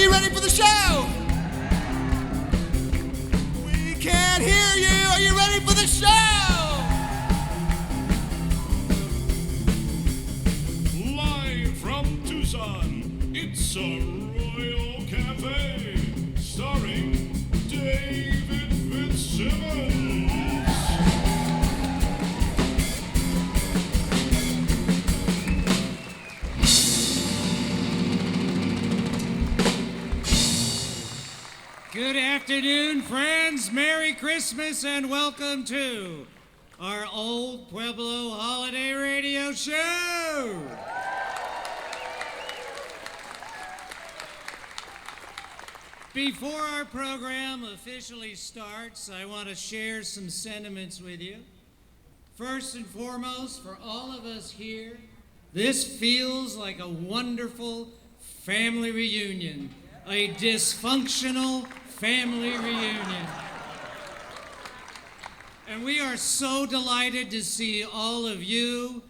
you ready for the show? We can't hear you. Are you ready for the show? Live from Tucson, it's a Royal Cafe, starring David Fitzsimmons. Good afternoon, friends. Merry Christmas and welcome to our Old Pueblo Holiday Radio Show. Before our program officially starts, I want to share some sentiments with you. First and foremost, for all of us here, this feels like a wonderful family reunion, a dysfunctional family reunion. And we are so delighted to see all of you.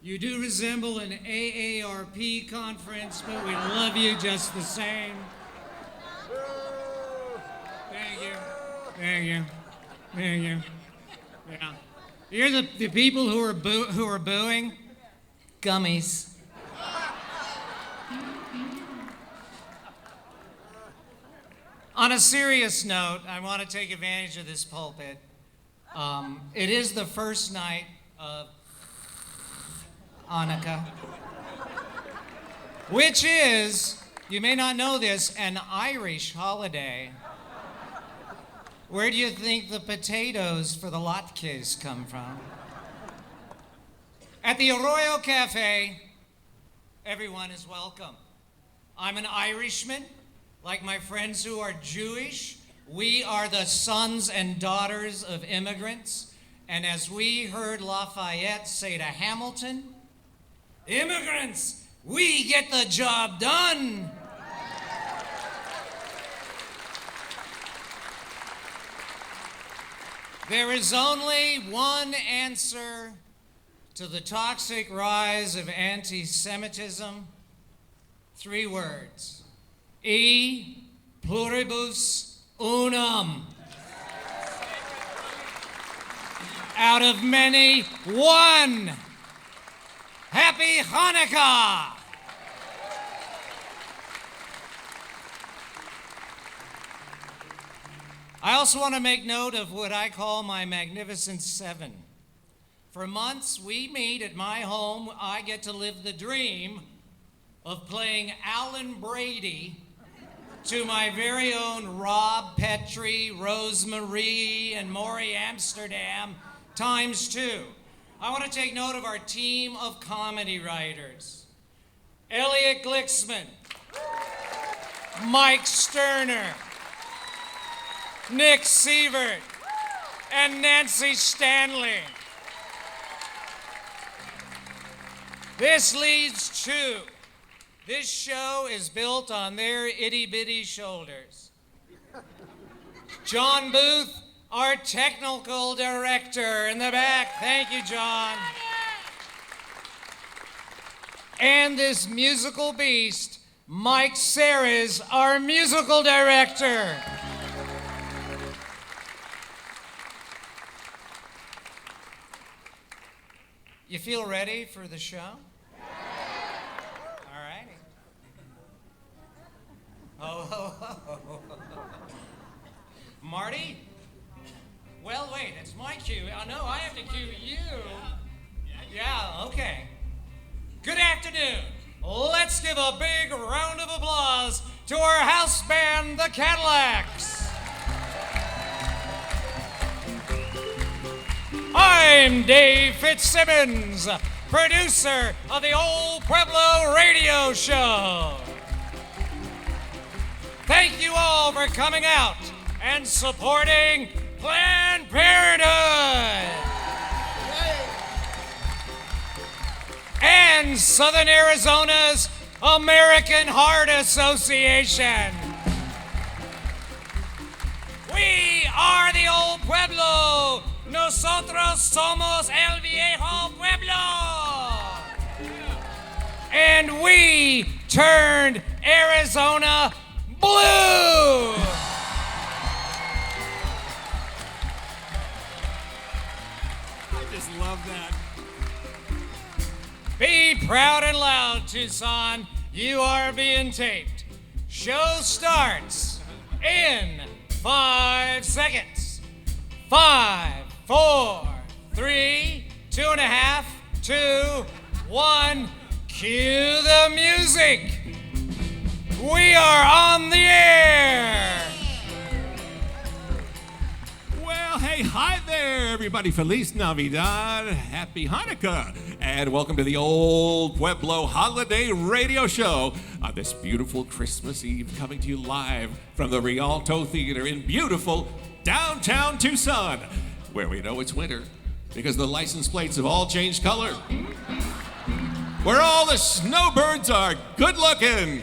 You do resemble an AARP conference, but we love you just the same. Thank you. Thank you. Thank you. Yeah. You're the people who are booing? Gummies. On a serious note, I want to take advantage of this pulpit. It is the first night of Hanukkah, which is, you may not know this, an Irish holiday. Where do you think the potatoes for the latkes come from? At the Arroyo Cafe, everyone is welcome. I'm an Irishman. Like my friends who are Jewish, we are the sons and daughters of immigrants. And as we heard Lafayette say to Hamilton, immigrants, we get the job done. There is only one answer to the toxic rise of anti-Semitism. 3 words. E pluribus unum. Out of many, one. Happy Hanukkah! I also want to make note of what I call my Magnificent Seven. For months, we meet at my home. I get to live the dream of playing Alan Brady to my very own Rob Petrie, Rose Marie, and Maury Amsterdam times 2. I want to take note of our team of comedy writers. Elliot Glicksman, Mike Sterner, Nick Sievert, and Nancy Stanley. This leads to this show is built on their itty-bitty shoulders. John Booth, our technical director in the back. Thank you, John. And this musical beast, Mike Serres, our musical director. You feel ready for the show? Oh. Marty? Well, wait, it's my cue. Oh, no, I have to cue you. Yeah, okay. Good afternoon. Let's give a big round of applause to our house band, the Cadillacs. I'm Dave Fitzsimmons, producer of the Old Pueblo Radio Show. Thank you all for coming out and supporting Planned Parenthood and Southern Arizona's American Heart Association. We are the Old Pueblo. Nosotros somos el viejo pueblo. And we turned Arizona blue. I just love that. Be proud and loud, Tucson. You are being taped. Show starts in 5 seconds. 5, 4, 3, 2.5, 2, 1. Cue the music. We are on the air. Well, hey, hi there, everybody. Feliz Navidad. Happy Hanukkah. And welcome to the Old Pueblo Holiday Radio Show on this beautiful Christmas Eve, coming to you live from the Rialto Theater in beautiful downtown Tucson, where we know it's winter because the license plates have all changed color. Where all the snowbirds are good looking.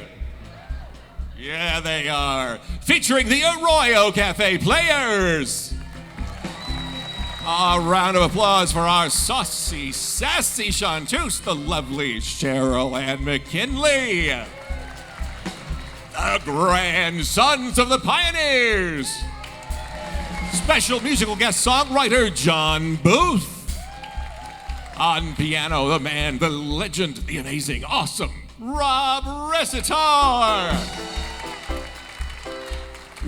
Yeah, they are. Featuring the Arroyo Cafe Players. A round of applause for our saucy, sassy chanteuse, the lovely Cheryl Ann McKinley. The grandsons of the pioneers. Special musical guest songwriter John Booth. On piano, the man, the legend, the amazing, awesome Rob Resitar.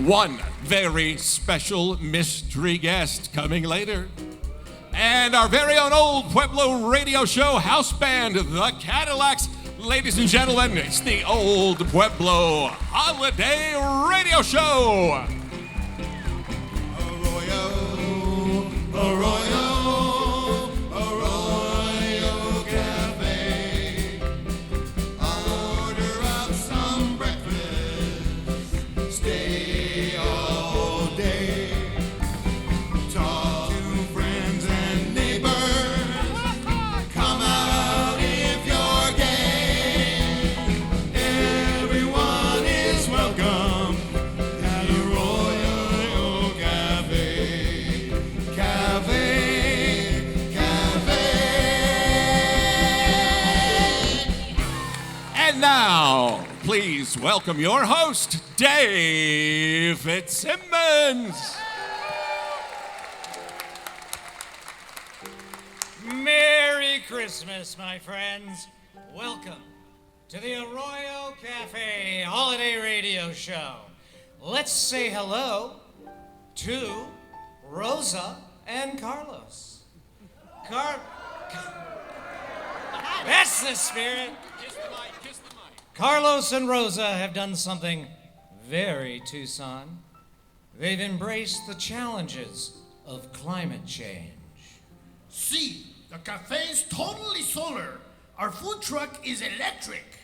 One very special mystery guest coming later. And our very own Old Pueblo Radio Show house band, the Cadillacs. Ladies and gentlemen, it's the Old Pueblo Holiday Radio Show. Arroyo, Arroyo, Arroyo Cafe. Order up some breakfast. Stay all day. Talk to friends and neighbors. Come out if you're gay. Everyone is welcome. At Arroyo Cafe. Cafe. Cafe. And now, please welcome your host, Dave Fitzsimmons. Merry Christmas, my friends. Welcome to the Arroyo Cafe Holiday Radio Show. Let's say hello to Rosa and Carlos. That's the spirit. Kiss the mic, kiss the mic. Carlos and Rosa have done something very Tucson. They've embraced the challenges of climate change. See, the cafe is totally solar. Our food truck is electric.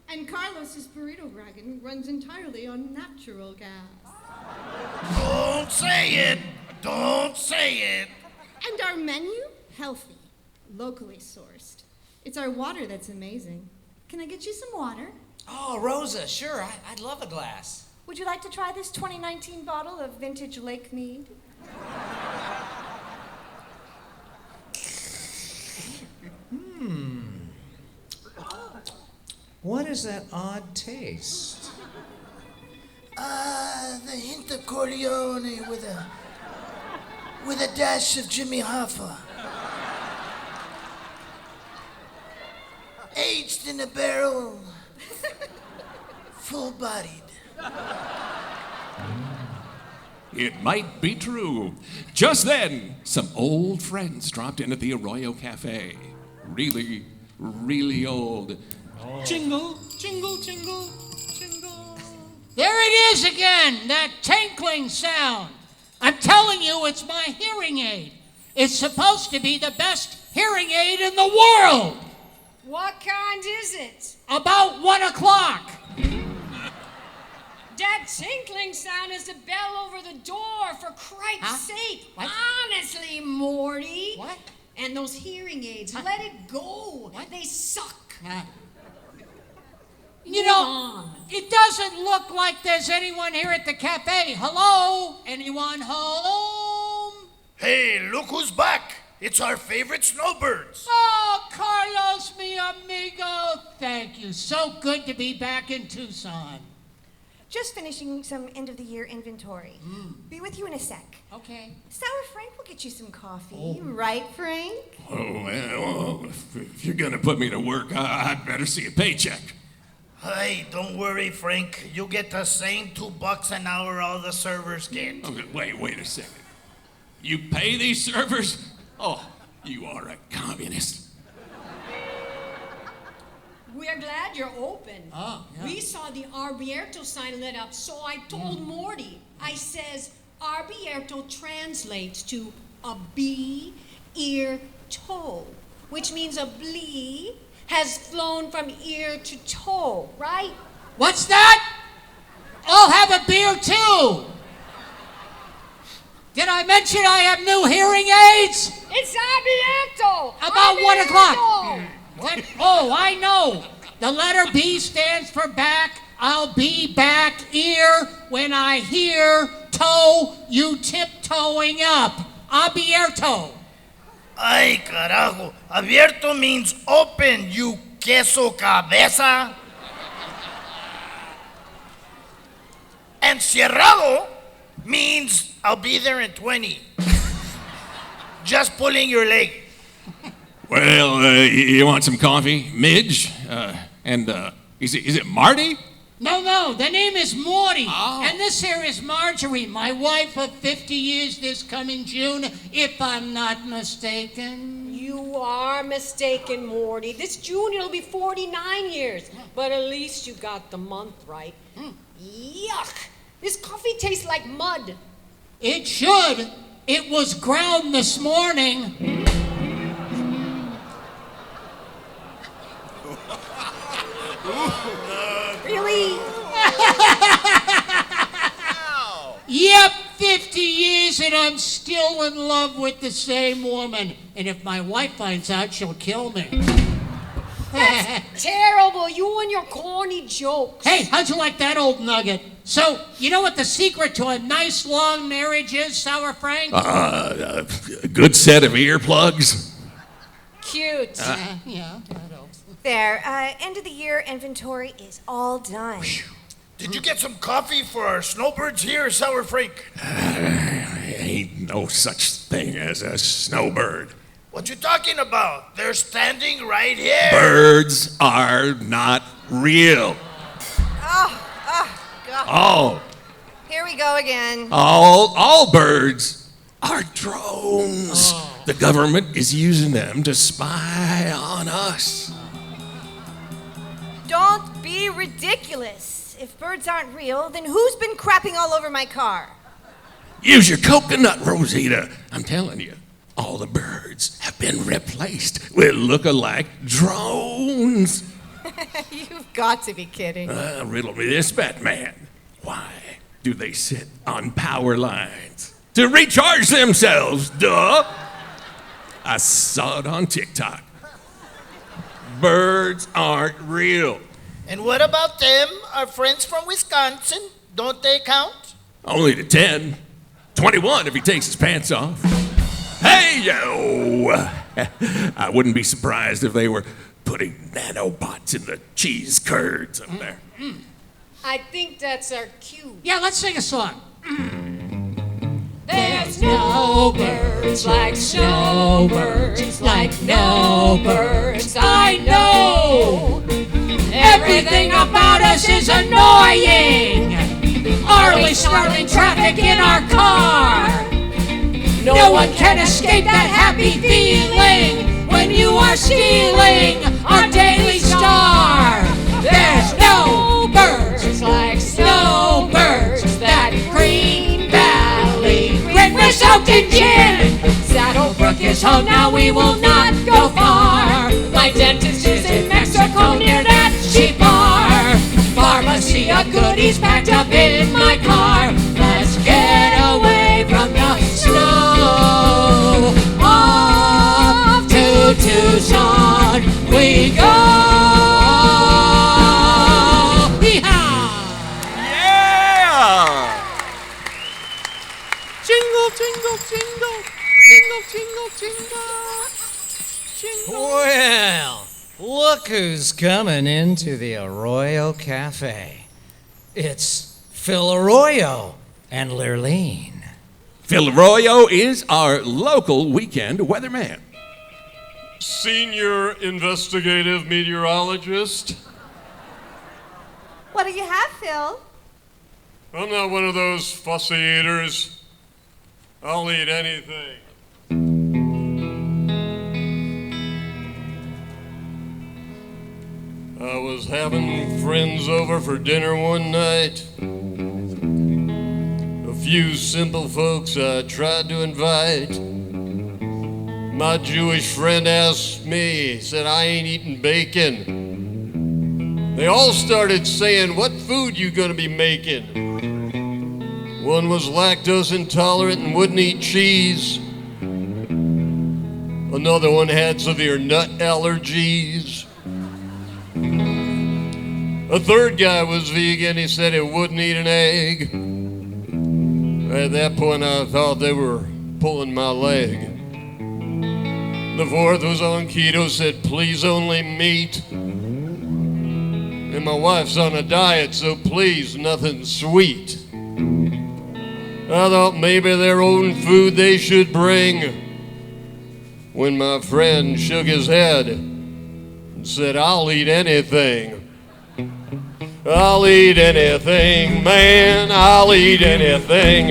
And Carlos's burrito wagon runs entirely on natural gas. Don't say it. Don't say it. And our menu? Healthy, locally sourced. It's our water that's amazing. Can I get you some water? Oh, Rosa, sure, I'd love a glass. Would you like to try this 2019 bottle of vintage Lake Mead? What is that odd taste? The hint of Corleone with a dash of Jimmy Hoffa. Aged in a barrel, full-bodied. It might be true. Just then, some old friends dropped in at the Arroyo Cafe. Really, really old. Jingle, jingle, jingle, jingle. There it is again, that tinkling sound. I'm telling you, it's my hearing aid. It's supposed to be the best hearing aid in the world. What kind is it? About 1 o'clock. That tinkling sound is the bell over the door, for Christ's sake. What? Honestly, Morty. What? And those hearing aids, let it go. They suck. You know, it doesn't look like there's anyone here at the cafe. Hello? Anyone home? Hey, look who's back. It's our favorite snowbirds. Oh, Carlos, mi amigo. Thank you. So good to be back in Tucson. Just finishing some end-of-the-year inventory. Be with you in a sec. Okay. Sour Frank will get you some coffee. Right, Frank? Oh, well, if you're gonna put me to work, I'd better see a paycheck. Hey, don't worry, Frank. You get the same $2 an hour all the servers get. Okay, wait a second. You pay these servers? Oh, you are a communist. We're glad you're open. Oh, yeah. We saw the Arbierto sign lit up, so I told Morty. I says, Arbierto translates to a bee ear toe, which means a blee has flown from ear to toe, right? What's that? I'll have a beer too. Did I mention I have new hearing aids? It's Arbierto! About 1 o'clock. Arbierto! What? Oh, I know. The letter B stands for back. I'll be back ear when I hear toe, you tiptoeing up. Abierto. Ay, carajo. Abierto means open, you queso cabeza. And cerrado means I'll be there in 20. Just pulling your leg. Well, you want some coffee, Midge? Is it Marty? No, the name is Morty. Oh. And this here is Marjorie, my wife of 50 years this coming June, if I'm not mistaken. You are mistaken, Morty. This June it'll be 49 years. But at least you got the month right. Yuck! This coffee tastes like mud. It should. It was ground this morning. Really? Yep, 50 years and I'm still in love with the same woman. And if my wife finds out, she'll kill me. Terrible, you and your corny jokes. Hey, how'd you like that old nugget? So, you know what the secret to a nice long marriage is, Sour Frank? A good set of earplugs. Cute. Yeah, that helps. There, end-of-the-year inventory is all done. Did you get some coffee for our snowbirds here, Sour Frank? Ain't no such thing as a snowbird. What you talking about? They're standing right here. Birds are not real. God. Oh, Here we go again. all birds are drones. The government is using them to spy on us. Don't be ridiculous. If birds aren't real, then who's been crapping all over my car? Use your coconut, Rosita. I'm telling you, all the birds have been replaced with look-alike drones. You've got to be kidding. Riddle me this, Batman. Why do they sit on power lines? To recharge themselves, duh. I saw it on TikTok. Birds aren't real. And what about them, our friends from Wisconsin? Don't they count? Only to 10. 21 if he takes his pants off. Hey, yo! I wouldn't be surprised if they were putting nanobots in the cheese curds up there. I think that's our cue. Yeah, let's sing a song. There's no birds like snowbirds, like no birds I know. Everything about us is annoying. Early snarling traffic in our car. No one can escape that happy feeling when you are stealing our daily star. There's no birds like snowbirds, that Green Valley river soaked in gin. Saddlebrook is home, now we will not go far. My dentist is in Mexico near that cheap bar. Pharmacy of goodies packed up in my car. Let's get away from the snow. Off to Tucson we go. Yeah! Jingle, jingle, jingle, jingle, jingle, jingle, jingle. Well, look who's coming into the Arroyo Cafe. It's Phil Arroyo and Lurleen. Phil Arroyo is our local weekend weatherman. Senior investigative meteorologist. What do you have, Phil? I'm not one of those fussy eaters. I'll eat anything. I was having friends over for dinner one night. A few simple folks I tried to invite. My Jewish friend asked me, said I ain't eating bacon. They all started saying, what food you gonna be making? One was lactose intolerant and wouldn't eat cheese. Another one had severe nut allergies. A third guy was vegan, he said he wouldn't eat an egg. At that point I thought they were pulling my leg. The fourth was on keto, said please only meat. And my wife's on a diet, so please nothing sweet. I thought maybe their own food they should bring. When my friend shook his head and said, I'll eat anything. I'll eat anything, man, I'll eat anything.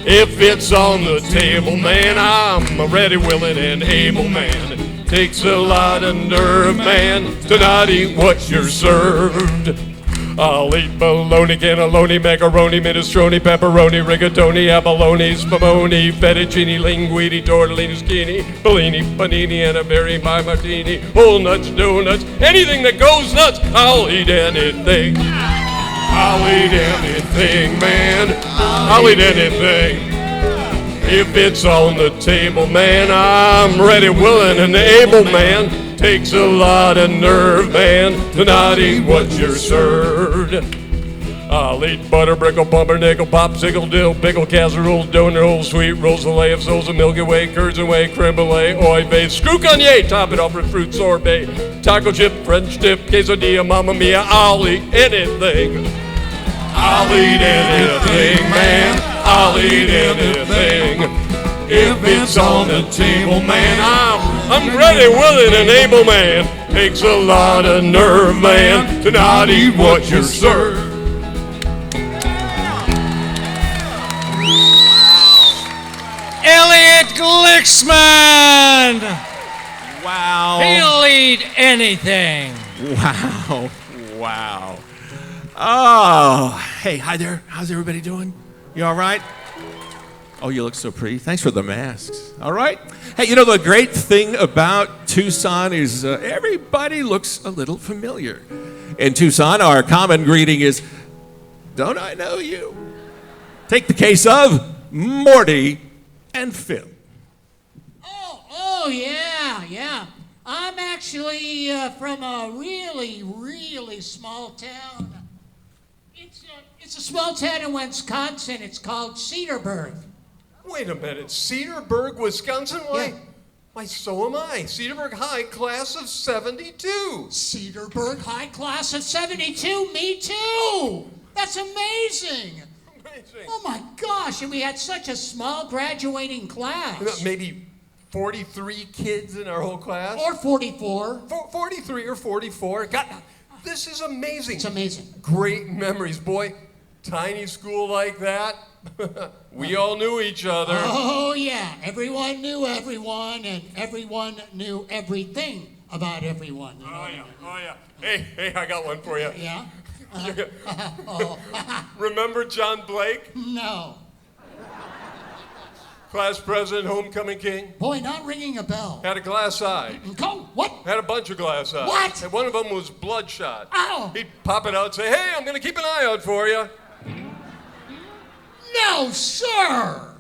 If it's on the table, man, I'm a ready, willing, and able man. Takes a lot of nerve, man, to not eat what you're served. I'll eat bologna, cannelloni, macaroni, minestrone, pepperoni, rigatoni, abalone, spumoni, fettuccine, linguine, tortellini, skinny, bellini, panini, and a berry pie martini, whole nuts, donuts, anything that goes nuts, I'll eat anything. I'll eat anything, man, I'll eat anything. If it's on the table, man, I'm ready, willing, and able, man. Takes a lot of nerve, man, to not eat what you're served. I'll eat butter, brickle, pumpernickel, popsicle, dill, pickle, casserole, donut hole, sweet rolls, filet of souls, of Milky Way, curds and whey, creme brulee, oil base, screw-cognac, top it off with fruit sorbet, taco chip, French dip, quesadilla, mamma mia, I'll eat anything. I'll eat anything, man, I'll eat anything. If it's on the table, man, I'm ready, willing, and able, man. Takes a lot of nerve, man, to not eat what you're served. Elliot Glicksman! Wow. He'll eat anything. Wow. Wow. Oh, hey, hi there. How's everybody doing? You all right? Oh, you look so pretty. Thanks for the masks. All right. Hey, you know, the great thing about Tucson is everybody looks a little familiar. In Tucson, our common greeting is, don't I know you? Take the case of Morty and Phil. Oh, yeah. I'm actually from a really small town. It's a small town in Wisconsin. It's called Cedarburg. Wait a minute, Cedarburg, Wisconsin? Why? Yeah. Why, so am I. Cedarburg High, class of 72. Cedarburg High Class of 72, me too! That's amazing! Amazing. Oh my gosh, and we had such a small graduating class. Maybe 43 kids in our whole class? Or 44. 43 or 44. God, this is amazing. It's amazing. Great memories, boy. Tiny school like that. We all knew each other. Oh yeah, everyone knew everyone, and everyone knew everything about everyone. You know? Oh yeah. Hey, I got one for you. Yeah? Remember John Blake? No. Class president, homecoming king? Boy, not ringing a bell. Had a glass eye. Go, what? Had a bunch of glass eyes. What? And one of them was bloodshot. Ow! He'd pop it out and say, hey, I'm going to keep an eye out for you. No, sir!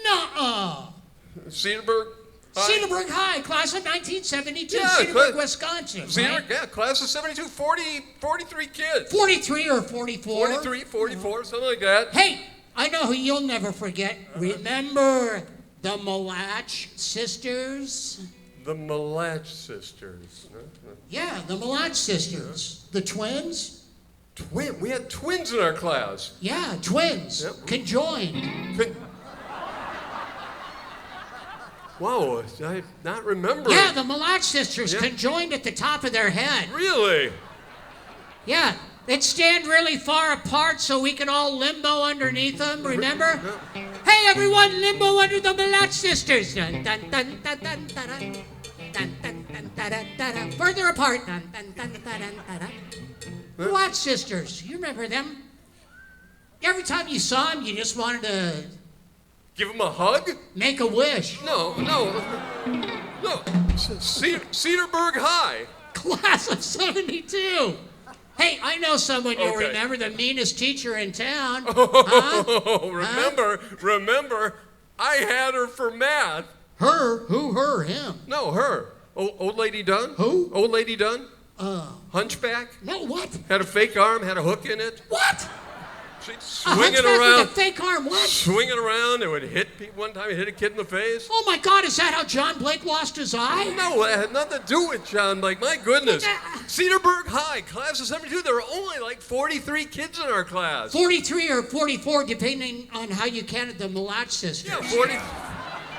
Nuh-uh. Cedarburg High? Cedarburg High, class of 1972, Yeah, Cedarburg, Wisconsin. Cedarburg, Right? yeah, class of 72, 43 kids. 43 or 44? 43, 44, something like that. Hey, I know who you'll never forget. Remember the Malach sisters? The Malach sisters. Yeah, the Malach sisters. The twins? We had twins in our class. Yeah, twins. Yep. Conjoined. Wow, I not remember. Yeah, the Malach sisters Yeah. conjoined at the top of their head. Really? Yeah, they'd stand really far apart so we could all limbo underneath them, remember? Hey, everyone, limbo under the Malach sisters. Dun, dun, dun, dun, dun, dun, dun. Dun, dun, dun, dun, dun, dun, dun. Further apart. Dun, dun, dun, dun, dun, dun, dun. Malach sisters, you remember them? Every time you saw them, you just wanted to Give him a hug? make a wish. No. Cedarburg High. Class of 72. Hey, I know someone you'll Okay. remember, the meanest teacher in town. Oh, remember, I had her for math. Her? Who, her, him? No, her. Old Lady Dunn? Who? Old Lady Dunn? Hunchback? No, what? Had a fake arm, had a hook in it. What? She'd A swing it hunchback around. with a fake arm, what? Swing it around, it would hit people. One time it hit a kid in the face. Oh my God, is that how John Blake lost his eye? No, it had nothing to do with John. Like, my goodness. Cedarburg High, class of 72. There were only like 43 kids in our class. 43 or 44, depending on how you counted the Malach sisters. Yeah,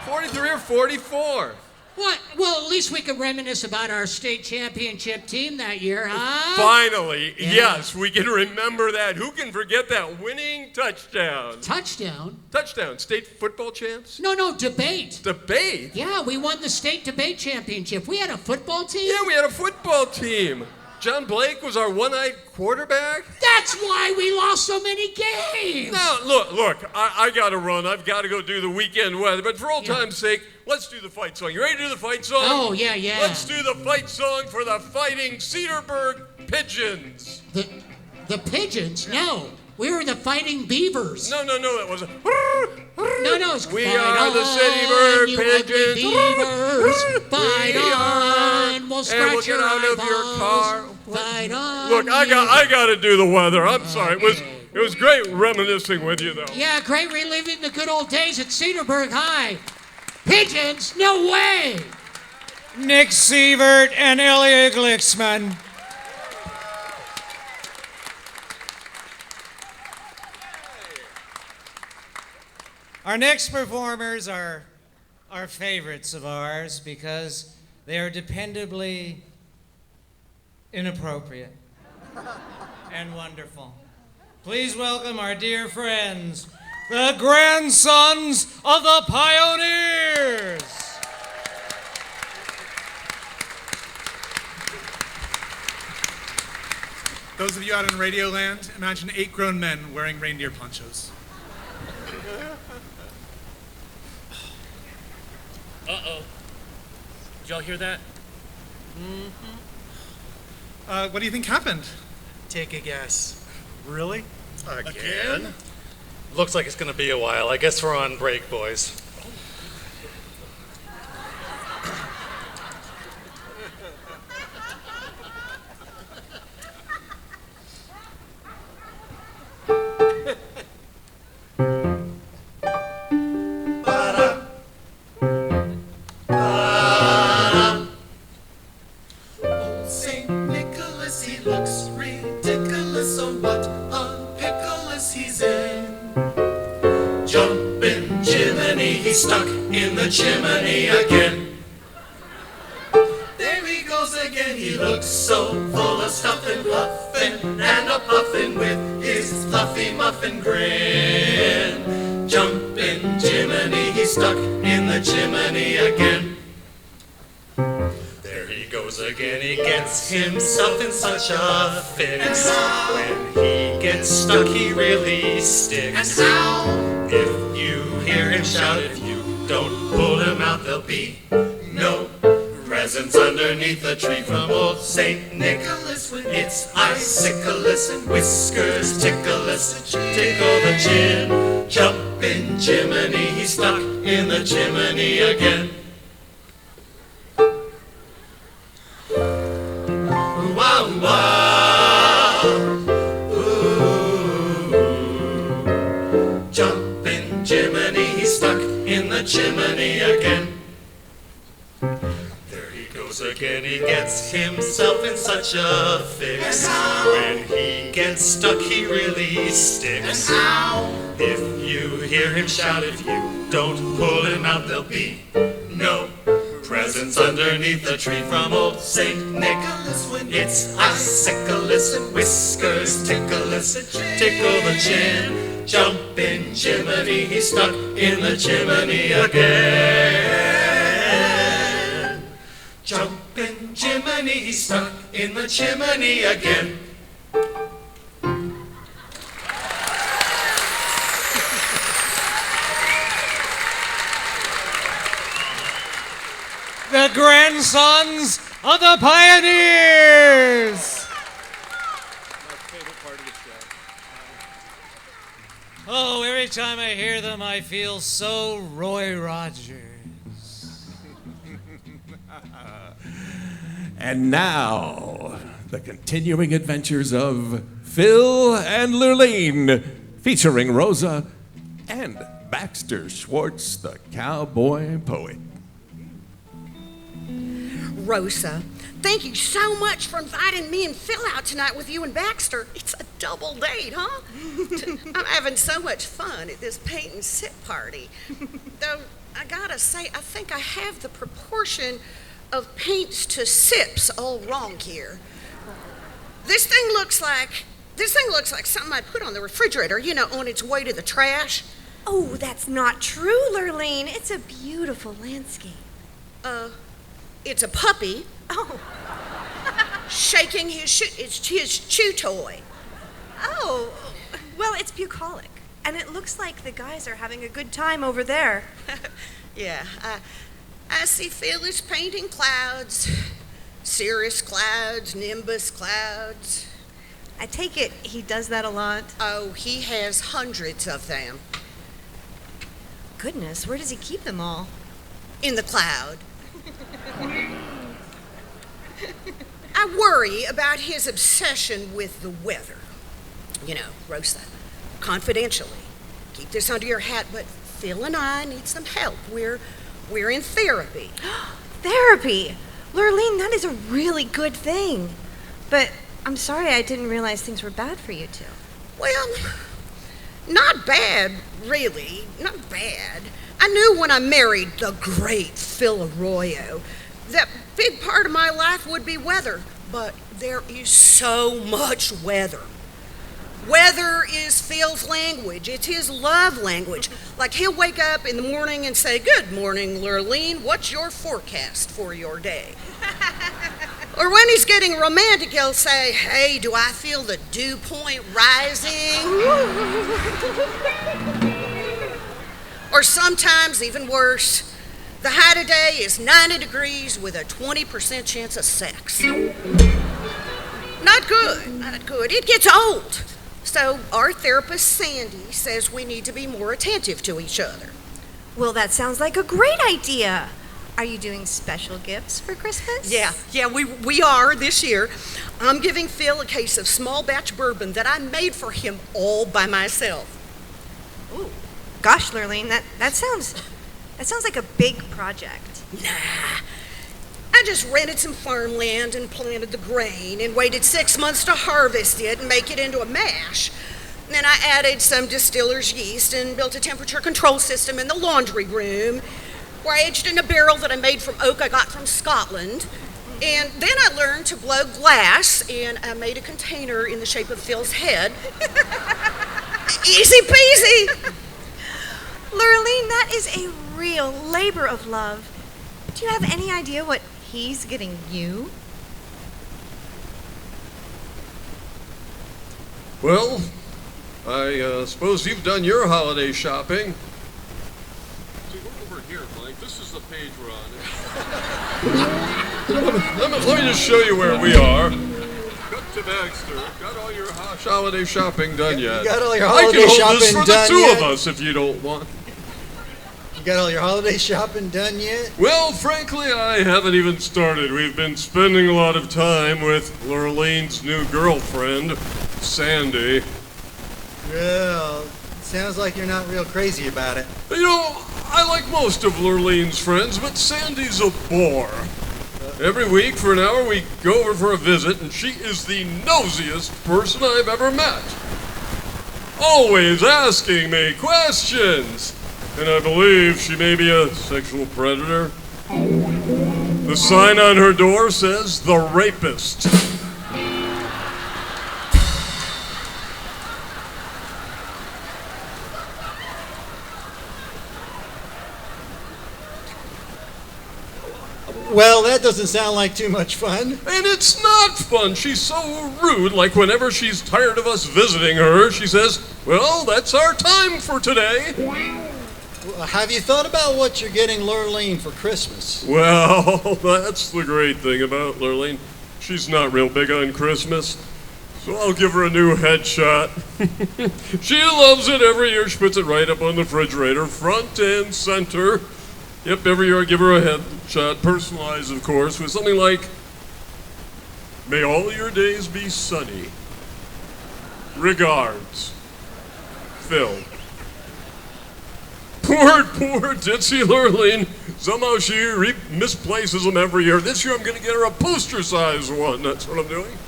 43 or 44. What? Well, at least we could reminisce about our state championship team that year, huh? Finally, Yeah. yes, we can remember that. Who can forget that winning touchdown? Touchdown? Touchdown, state football champs? No, debate. Debate? Yeah, we won the state debate championship. We had a football team? Yeah, we had a football team. John Blake was our one-eyed quarterback. That's why we lost so many games. Now, look, I got to run. I've got to go do the weekend weather. But for old time's sake, let's do the fight song. You ready to do the fight song? Oh, yeah. Let's do the fight song for the Fighting Cedarburg Pigeons. The pigeons? No. We were the Fighting Beavers. No, that wasn't. No, it's We fight are the on, Citybird you Pigeons. ugly beavers. Fight We on. We'll and scratch we'll get your out of eyeballs. your car. Fight on. Look, I got to do the weather. I'm sorry. It was great reminiscing with you, though. Yeah, great reliving the good old days at Cedarburg High. Pigeons? No way. Nick Sievert and Ilya Glicksman. Our next performers are favorites of ours because they are dependably inappropriate and wonderful. Please welcome our dear friends, the grandsons of the pioneers. Those of you out in Radio Land, imagine 8 grown men wearing reindeer ponchos. Uh-oh. Did y'all hear that? What do you think happened? Take a guess. Really? Again? Looks like it's gonna be a while. I guess we're on break, boys. St. Nicholas, he looks ridiculous, so what a pickle is he's in. Jumping Jiminy, he's stuck in the chimney again. There he goes again, he looks so full of stuff and puffin' and a puffin' with his fluffy muffin grin. Jumping Jiminy, he's stuck in the chimney again. There he goes again, he gets himself in such a fix. When he gets stuck, he really sticks. And how? If you hear him shout, if you don't pull him out, there'll be no presents underneath the tree from old St. Nicholas. When it's icicleous and whiskers tickleous, tickle the chin. Jumping Jiminy, he's stuck in the chimney again. Wow, wow. Ooh. Jumping Jiminy, he's stuck in the chimney again. There he goes Once again he gets himself in such a fix. When he gets stuck he really sticks. If you hear him shout, if you don't pull him out, there'll be no presents underneath the tree from old Saint Nicholas. When it's iciculus and whiskers tickleus, tickle the chin, jump in chimney, he's stuck in the chimney again. Jump in chimney, he's stuck in the chimney again. The grandsons of the pioneers! Oh, every time I hear them, I feel so Roy Rogers. And now, the continuing adventures of Phil and Lurleen, featuring Rosa and Baxter Schwartz, the cowboy poet. Rosa, thank you so much for inviting me and Phil out tonight with you and Baxter. It's a double date, huh? I'm having so much fun at this paint and sip party. Though, I gotta say, I think I have the proportion of paints to sips all wrong here. This thing looks like something I put on the refrigerator, you know, on its way to the trash. Oh, that's not true, Lurleen. It's a beautiful landscape. It's a puppy. Oh. Shaking his chew toy. Oh, well, it's bucolic. And it looks like the guys are having a good time over there. Yeah, I see Phil is painting clouds. Cirrus clouds, nimbus clouds. I take it he does that a lot. Oh, he has hundreds of them. Goodness, where does he keep them all? In the cloud. I worry about his obsession with the weather. You know, Rosa, confidentially, keep this under your hat, but Phil and I need some help. We're in therapy. Therapy? Lurleen, that is a really good thing. But I'm sorry I didn't realize things were bad for you two. Well, not bad, really. Not bad. I knew when I married the great Phil Arroyo that big part of my life would be weather, but there is so much weather. Weather is Phil's language. It's his love language. Like he'll wake up in the morning and say, "Good morning, Lurleen. What's your forecast for your day?" Or when he's getting romantic, he'll say, "Hey, do I feel the dew point rising?" Or sometimes, even worse, the high today is 90 degrees with a 20% chance of sex. Not good, not good. It gets old. So our therapist, Sandy, says we need to be more attentive to each other. Well, that sounds like a great idea. Are you doing special gifts for Christmas? Yeah, we are this year. I'm giving Phil a case of small batch bourbon that I made for him all by myself. Ooh. Gosh, Lurleen, that sounds like a big project. Nah. I just rented some farmland and planted the grain and waited 6 months to harvest it and make it into a mash. And then I added some distiller's yeast and built a temperature control system in the laundry room where I aged in a barrel that I made from oak I got from Scotland. And then I learned to blow glass and I made a container in the shape of Phil's head. Easy peasy. Lurleen, that is a real labor of love. Do you have any idea what he's getting you? Well, I suppose you've done your holiday shopping. See, we're over here, Mike. This is the page we're on. let me just show you where we are. Cut to Baxter. Got all your holiday shopping done yet? You got all your holiday shopping done yet? I can hold this for the two of us if you don't want. You got all your holiday shopping done yet? Well, frankly, I haven't even started. We've been spending a lot of time with Lurleen's new girlfriend, Sandy. Well, sounds like you're not real crazy about it. You know, I like most of Lurleen's friends, but Sandy's a bore. Every week for an hour we go over for a visit, and she is the nosiest person I've ever met. Always asking me questions. And I believe she may be a sexual predator. The sign on her door says, "The Rapist." Well, that doesn't sound like too much fun. And it's not fun. She's so rude. Like whenever she's tired of us visiting her, she says, "Well, that's our time for today." Have you thought about what you're getting Lurleen for Christmas? Well, that's the great thing about Lurleen. She's not real big on Christmas, so I'll give her a new headshot. She loves it every year. She puts it right up on the refrigerator, front and center. Yep, every year I give her a headshot, personalized, of course, with something like, "May all your days be sunny. Regards, Phil." Poor ditzy Lurleen. Somehow she misplaces them every year. This year I'm going to get her a poster-size one. That's what I'm doing.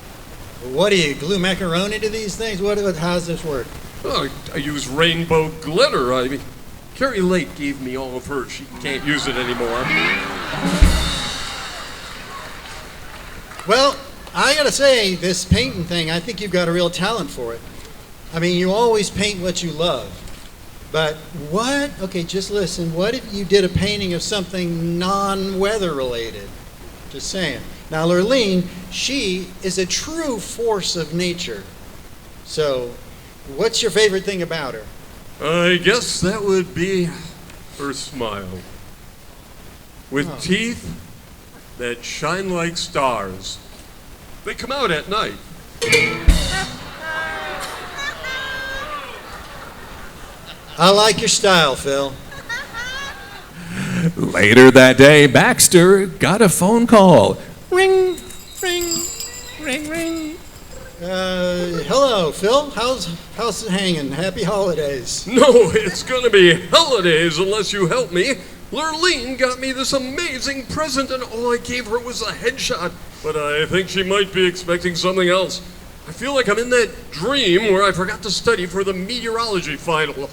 What do you glue macaroni to these things? How's this work? Oh, I use rainbow glitter. I mean, Carrie Lake gave me all of hers. She can't use it anymore. Well, I gotta say, this painting thing, I think you've got a real talent for it. I mean, you always paint what you love. But okay, just listen, what if you did a painting of something non-weather related? Just saying. Now, Lurleen, she is a true force of nature. So, what's your favorite thing about her? I guess that would be her smile. With teeth that shine like stars. They come out at night. I like your style, Phil. Later that day, Baxter got a phone call. Ring, ring, ring, ring. Hello, Phil. How's it hanging? Happy holidays. No, it's gonna be holidays unless you help me. Lurleen got me this amazing present and all I gave her was a headshot. But I think she might be expecting something else. I feel like I'm in that dream where I forgot to study for the meteorology final.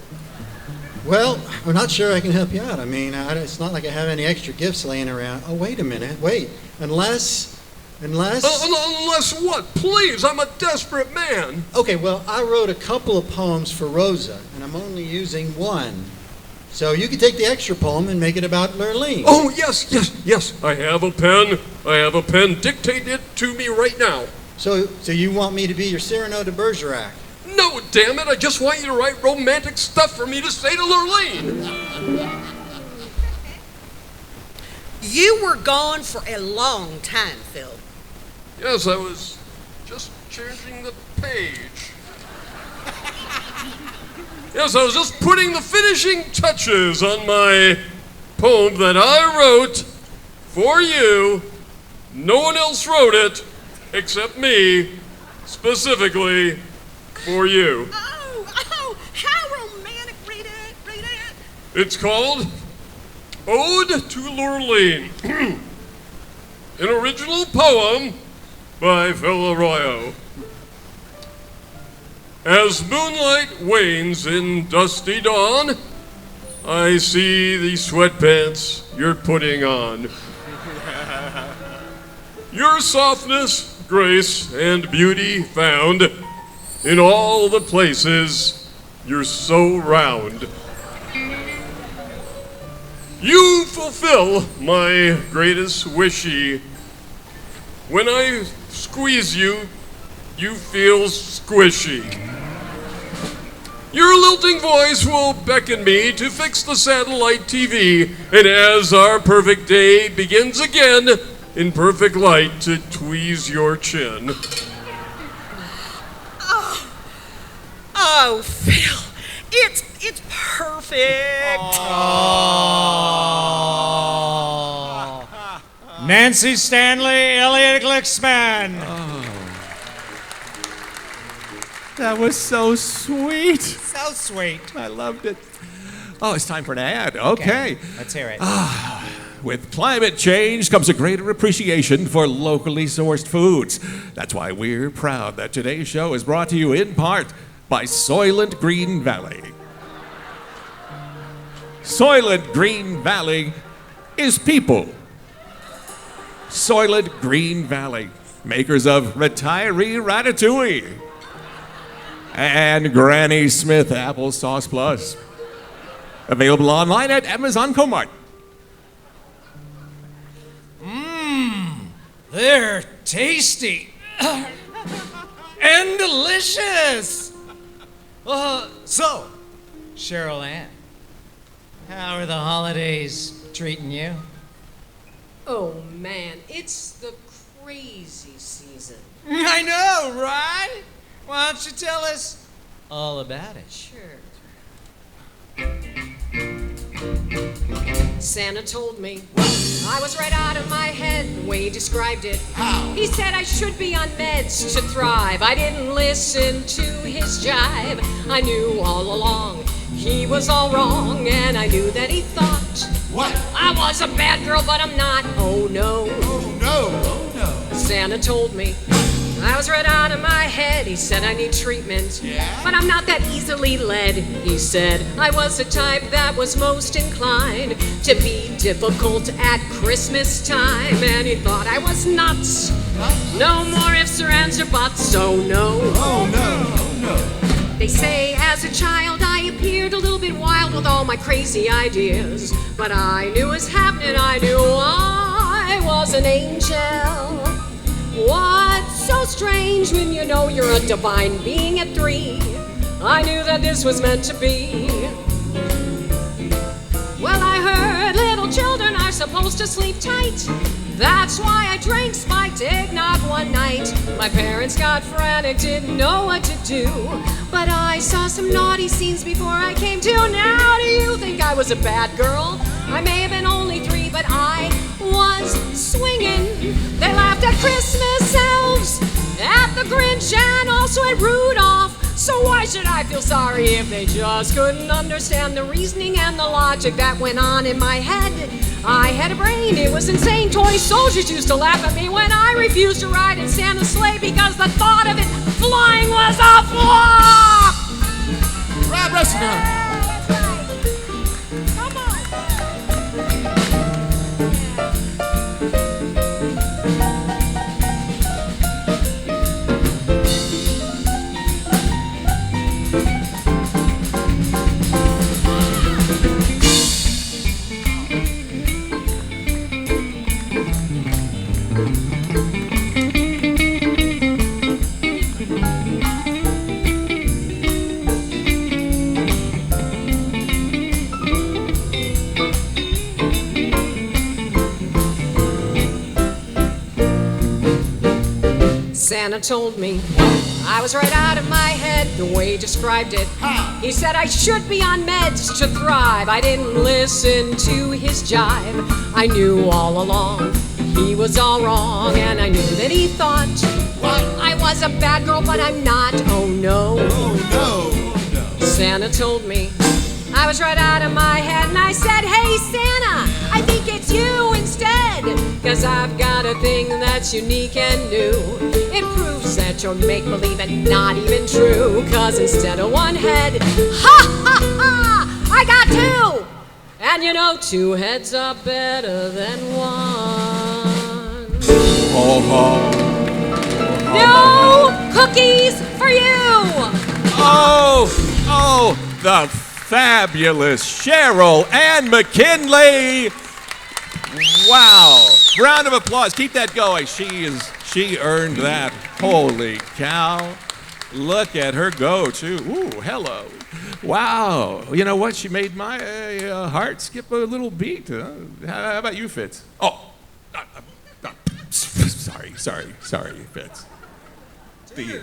Well, I'm not sure I can help you out. I mean, it's not like I have any extra gifts laying around. Oh, wait a minute. Wait. Unless... Unless what? Please, I'm a desperate man. Okay, well, I wrote a couple of poems for Rosa, and I'm only using one. So you can take the extra poem and make it about Lurleen. Oh, yes. I have a pen. Dictate it to me right now. So you want me to be your Cyrano de Bergerac? No, damn it. I just want you to write romantic stuff for me to say to Lurleen. You were gone for a long time, Phil. Yes, I was just changing the page. Yes, I was just putting the finishing touches on my poem that I wrote for you. No one else wrote it except me, specifically for you. Oh, how romantic. Read it. It's called Ode to Lurleen, an original poem by Phil Arroyo. As moonlight wanes in dusty dawn, I see the sweatpants you're putting on. Your softness, grace, and beauty found in all the places you're so round. You fulfill my greatest wishy. When I squeeze you, you feel squishy. Your lilting voice will beckon me to fix the satellite TV, and as our perfect day begins again, in perfect light to tweeze your chin. Oh, Phil, it's perfect. Nancy Stanley, Elliot Glicksman. That was so sweet. So sweet. I loved it. Oh, it's time for an ad. Okay. Let's hear it. With climate change comes a greater appreciation for locally sourced foods. That's why we're proud that today's show is brought to you in part by Soylent Green Valley. Soylent Green Valley is people. Soylent Green Valley, makers of Retiree Ratatouille and Granny Smith Applesauce Plus. Available online at Amazon Comart. They're tasty and delicious. So, Cheryl Ann, how are the holidays treating you? Oh man, it's the crazy season. I know, right? Why don't you tell us all about it? Sure. Santa told me I was right out of my head the way he described it. How? He said I should be on meds to thrive. I didn't listen to his jive. I knew all along he was all wrong, and I knew that he thought What? I was a bad girl, but I'm not. Oh no. Oh no, oh no. Santa told me I was right out of my head. He said I need treatment, Yeah? but I'm not that easily led. He said I was the type that was most inclined to be difficult at Christmas time, and he thought I was nuts. No more ifs or ands or buts. Oh no. Oh no, oh no. They say as a child I appeared a little bit wild with all my crazy ideas, but I knew what was happening. I knew I was an angel. What's so strange when you know you're a divine being at 3? I knew that this was meant to be. Well, I heard little children are supposed to sleep tight. That's why I drank spiked eggnog one night. My parents got frantic, didn't know what to do. But I saw some naughty scenes before I came to. Now do you think I was a bad girl? I may have been only 3, but I was swinging. They laughed at Christmas elves, at the Grinch, and also at Rudolph. So why should I feel sorry if they just couldn't understand the reasoning and the logic that went on in my head? I had a brain, it was insane. Toy soldiers used to laugh at me when I refused to ride in Santa's sleigh because the thought of it flying was a flop! Rob Russiner. Santa told me I was right out of my head the way he described it. He said I should be on meds to thrive. I didn't listen to his jive. I knew all along he was all wrong, and I knew that he thought I was a bad girl, but I'm not. Oh no. Oh no, oh no. Santa told me I was right out of my head, and I said, hey Santa, I think it's you instead, 'cause I've got a thing that's unique and new. It proves that you're make-believe and not even true, 'cause instead of one head, ha ha ha, I got 2. And you know 2 heads are better than 1. No cookies for you! Oh, the fabulous Cheryl Ann McKinley. Wow. Round of applause. Keep that going. She earned that. Holy cow. Look at her go, too. Ooh, hello. Wow. You know what? She made my heart skip a little beat. How about you, Fitz? Oh. Sorry, Fitz. The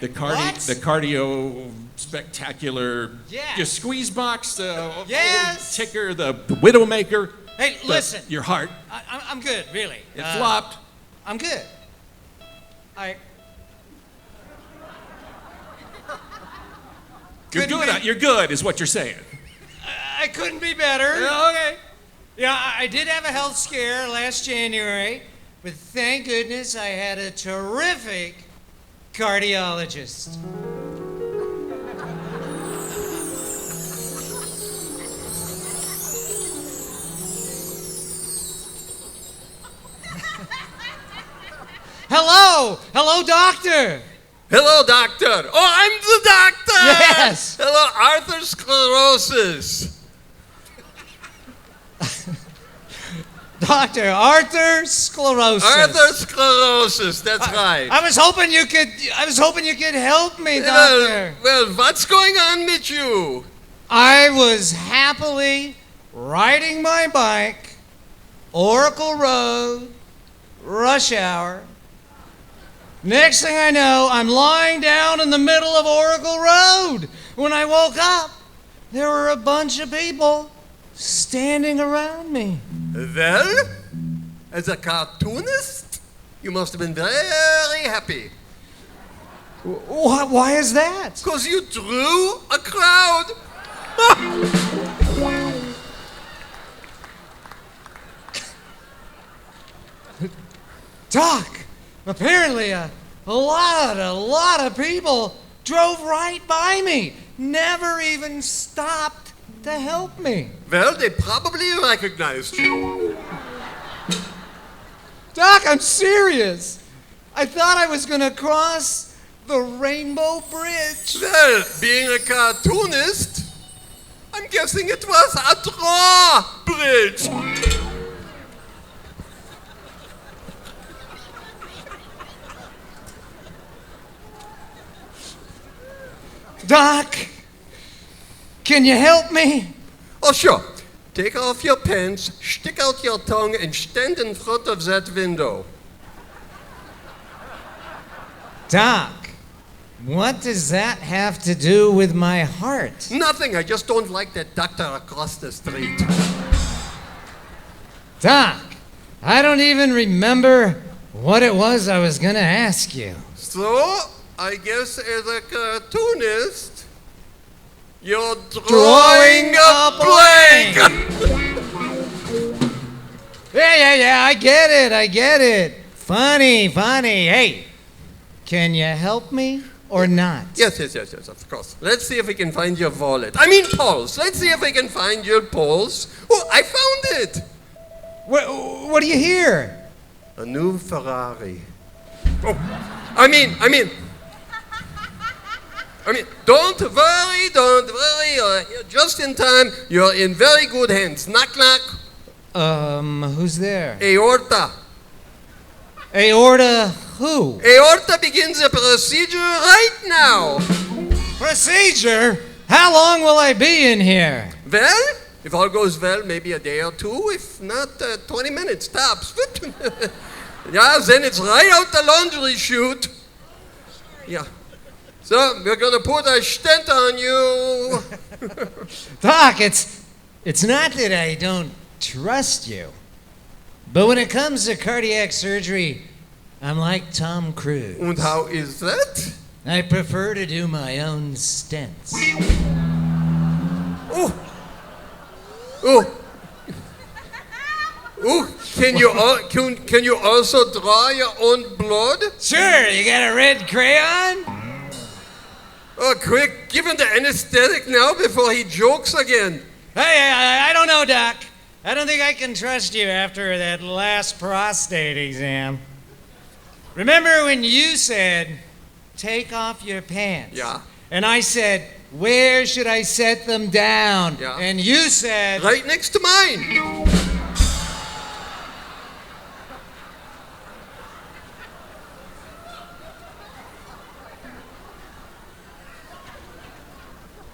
cardio spectacular. Yeah. Your squeeze box. Yes. Ticker. The Widowmaker. Hey, listen. Your heart. I'm good, really. It flopped. I'm good. You're good, is what you're saying. I couldn't be better. Okay. Yeah, I did have a health scare last January, but thank goodness I had a terrific cardiologist. Hello, doctor. Hello, doctor. Oh, I'm the doctor. Yes. Hello, arthrosclerosis. Dr. Arthur Sclerosis. Arthrosclerosis. That's right. I was hoping you could help me, doctor. Well, what's going on with you? I was happily riding my bike, Oracle Road, rush hour. Next thing I know, I'm lying down in the middle of Oracle Road. When I woke up, there were a bunch of people standing around me. Well, as a cartoonist, you must have been very happy. Why is that? Because you drew a crowd. Doc, apparently a lot of people drove right by me, never even stopped to help me. Well, they probably recognized you. Doc, I'm serious. I thought I was going to cross the Rainbow Bridge. Well, being a cartoonist, I'm guessing it was a drawbridge. Doc, can you help me? Oh, sure. Take off your pants, stick out your tongue, and stand in front of that window. Doc, what does that have to do with my heart? Nothing. I just don't like that doctor across the street. Doc, I don't even remember what it was I was going to ask you. So, I guess as a cartoonist, you're drawing a blank. Yeah, I get it. Funny. Hey, can you help me or not? Yes, of course. Let's see if we can find your wallet. I mean, pulse. Let's see if we can find your pulse. Oh, I found it. What do you hear? A new Ferrari. Oh, I mean, don't worry. You're just in time. You're in very good hands. Knock, knock. Who's there? Aorta. Aorta who? Aorta begins the procedure right now. Procedure? How long will I be in here? Well, if all goes well, maybe a day or two. If not, 20 minutes tops. Yeah, then it's right out the laundry chute. Yeah. So, we're going to put a stent on you. Doc, it's not that I don't trust you. But when it comes to cardiac surgery, I'm like Tom Cruise. And how is that? I prefer to do my own stents. Can you also draw your own blood? Sure, you got a red crayon? Oh, quick, give him the anesthetic now before he jokes again. Hey, I don't know, Doc. I don't think I can trust you after that last prostate exam. Remember when you said, take off your pants? Yeah. And I said, where should I set them down? Yeah. And you said... right next to mine.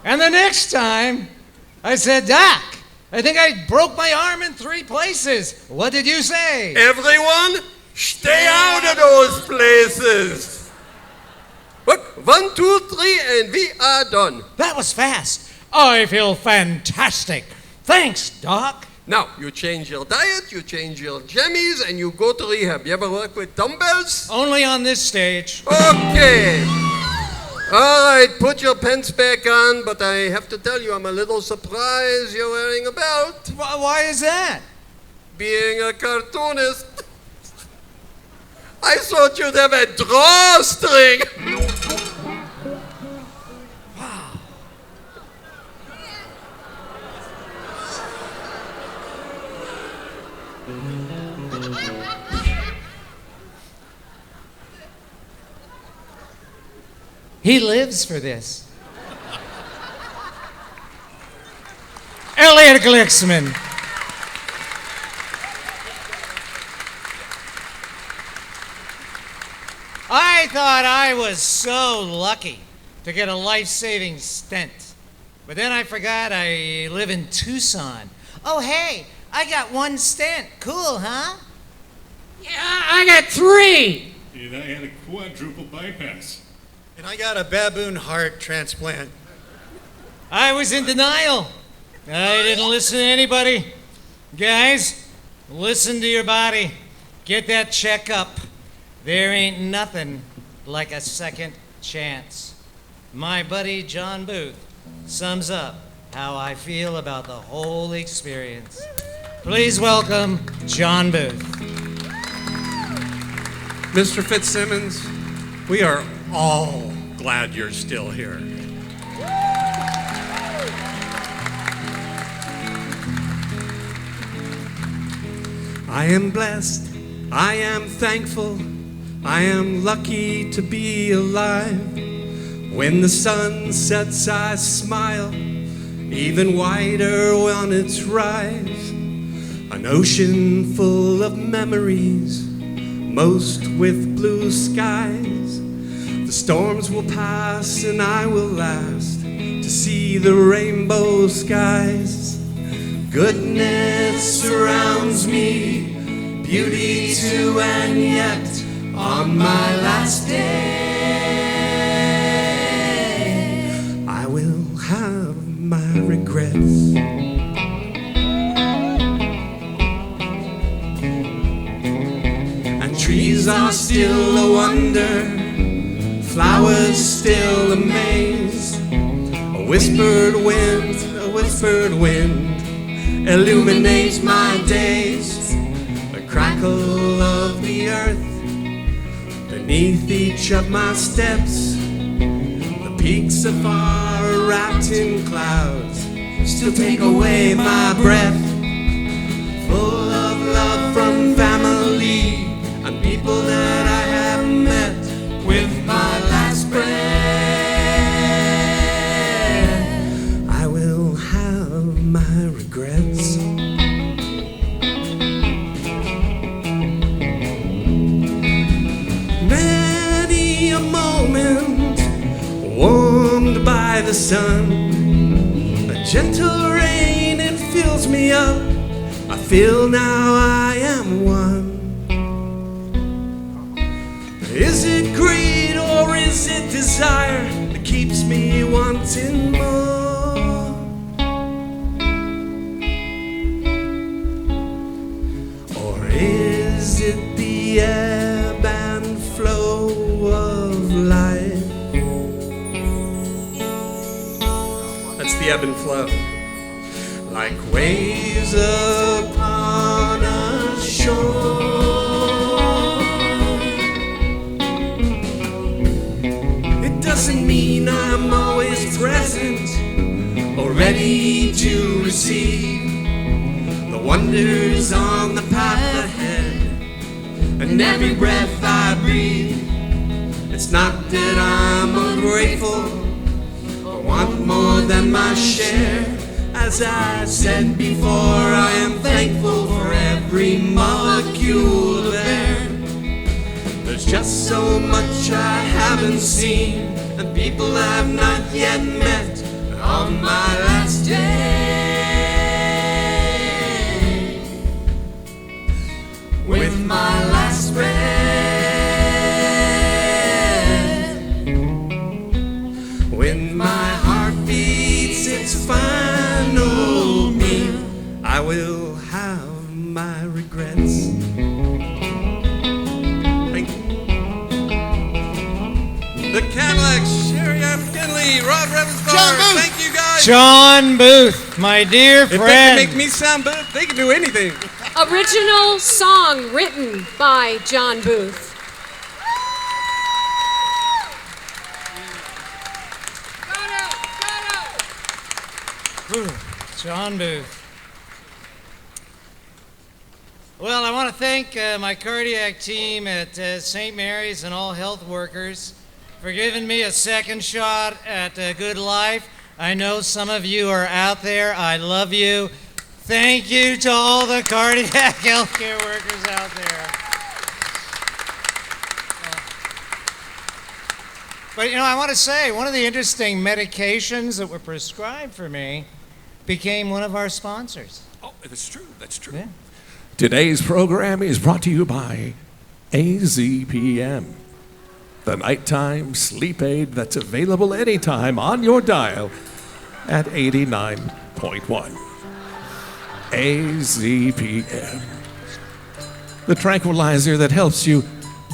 And the next time, I said, Doc, I think I broke my arm in 3 places. What did you say? Everyone, stay out of those places. Look, 1, 2, 3, and we are done. That was fast. I feel fantastic. Thanks, Doc. Now, you change your diet, you change your jammies, and you go to rehab. You ever work with dumbbells? Only on this stage. Okay. All right, put your pants back on, but I have to tell you, I'm a little surprised you're wearing a belt. Why is that? being a cartoonist. I thought you'd have a drawstring. He lives for this. Elliot Glicksman. I thought I was so lucky to get a life-saving stent. But then I forgot I live in Tucson. Oh, hey, I got one stent. Cool, huh? Yeah, I got 3. And I had a quadruple bypass. And I got a baboon heart transplant. I was in denial. I didn't listen to anybody. Guys, listen to your body. Get that checkup. There ain't nothing like a second chance. My buddy John Booth sums up how I feel about the whole experience. Please welcome John Booth. Mr. Fitzsimmons, we are all glad you're still here. I am blessed, I am thankful, I am lucky to be alive. When the sun sets, I smile, even wider on its rise. An ocean full of memories, most with blue skies. The storms will pass and I will last to see the rainbow skies. Goodness surrounds me, beauty too, and yet on my last day I will have my regrets. And trees are still a wonder, flowers still amaze. A whispered wind illuminates my days. The crackle of the earth beneath each of my steps. The peaks afar wrapped in clouds still take away my breath. Full of love from family and people that I have met. With my last breath I will have my regrets. Many a moment warmed by the sun, a gentle rain, it fills me up. I feel now I am one. Is it greed or is it desire that keeps me wanting more? Or is it the ebb and flow of life? That's the ebb and flow. Like waves upon a shore. It doesn't mean I'm always present or ready to receive the wonders on the path ahead and every breath I breathe. It's not that I'm ungrateful or want more than my share. As I said before, I am thankful for every molecule of air. There's just so much I haven't seen and people I've not yet met. On my last day, with my last breath, when my heart beats its final beat, I will have my regrets. Thank you. The Cadillacs, Sherry F. Kinley, Rod Revenstar, thank you guys. John Booth, my dear friend. If they can make me sound good, they can do anything. Original song written by John Booth. John Booth. Well, I want to thank my cardiac team at St. Mary's and all health workers for giving me a second shot at good life. I know some of you are out there. I love you. Thank you to all the cardiac healthcare workers out there. But you know, I want to say, one of the interesting medications that were prescribed for me became one of our sponsors. Oh, that's true. That's true. Yeah. Today's program is brought to you by AZPM, the nighttime sleep aid that's available anytime on your dial at 89.1. AZPM, the tranquilizer that helps you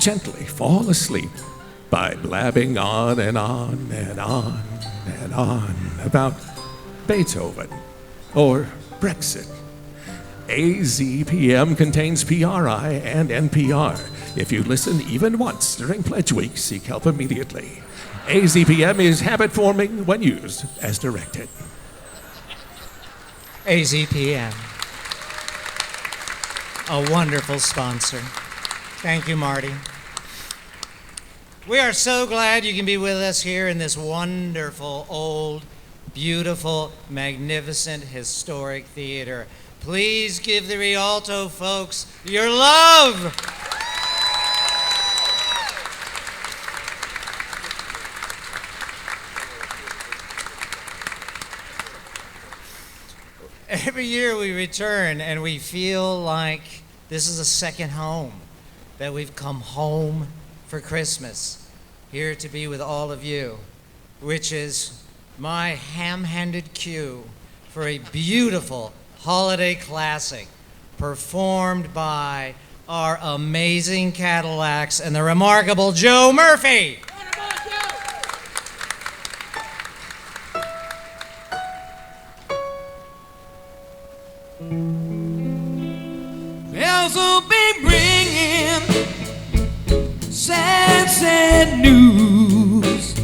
gently fall asleep by blabbing on and on and on and on about Beethoven or Brexit. AZPM contains PRI and NPR. If you listen even once during Pledge Week, seek help immediately. AZPM is habit-forming when used as directed. AZPM, a wonderful sponsor. Thank you, Marty. We are so glad you can be with us here in this wonderful, old, beautiful, magnificent, historic theater. Please give the Rialto folks your love. Every year we return and we feel like this is a second home, that we've come home for Christmas, here to be with all of you, which is my ham-handed cue for a beautiful holiday classic performed by our amazing Cadillacs and the remarkable Joe Murphy. Bells will be bringing sad, sad news.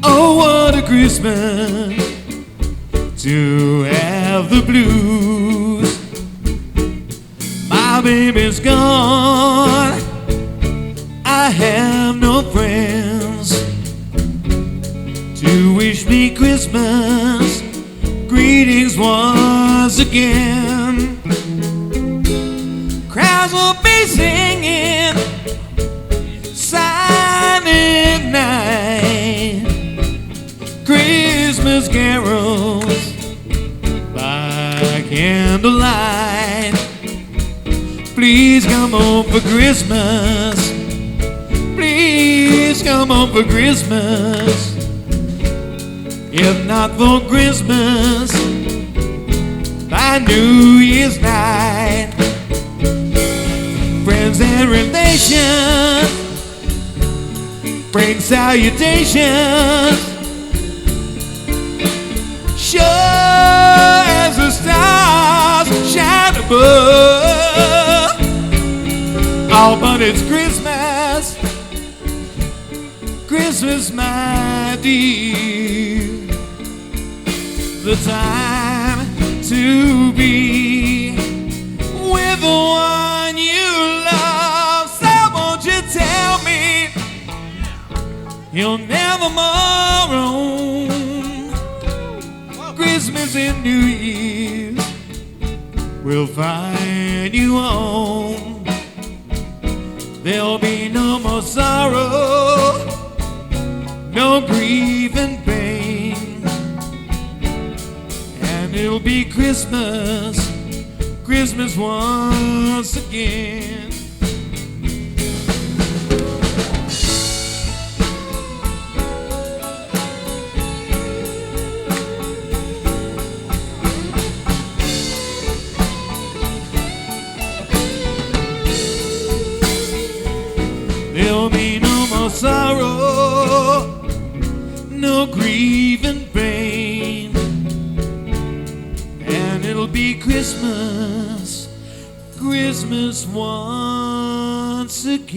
Oh, what a Christmas to have the blues. My baby's gone, I have no friends to wish me Christmas greetings once again. Crowds will be singing Silent Night, Christmas carols by candlelight. Please come home for Christmas. Please come home for Christmas. If not for Christmas, by New Year's night. Friends and relations bring salutations, sure as the stars shine above. Oh, but it's Christmas, Christmas, my dear, the time to be with the one you love. So won't you tell me you'll never mourn Christmas and New Year's will find you home. There'll be no more sorrow, no grief and pain, and it'll be Christmas, Christmas once again. There'll be no more sorrow, no grief and pain, and it'll be Christmas, Christmas once again.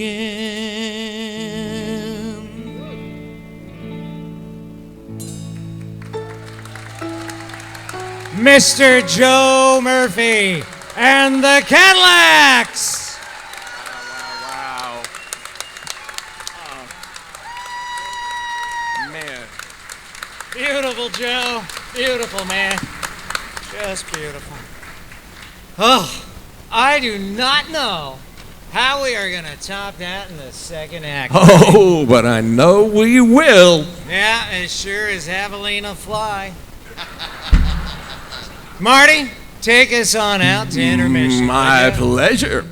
Mr. Joe Murphy and the Cadillacs. Wow. Man. Beautiful, Joe. Beautiful, man. Just beautiful. Oh, I do not know how we are going to top that in the second act. Oh, but I know we will. Yeah, as sure as Javelina fly. Marty, take us on out to intermission. My pleasure.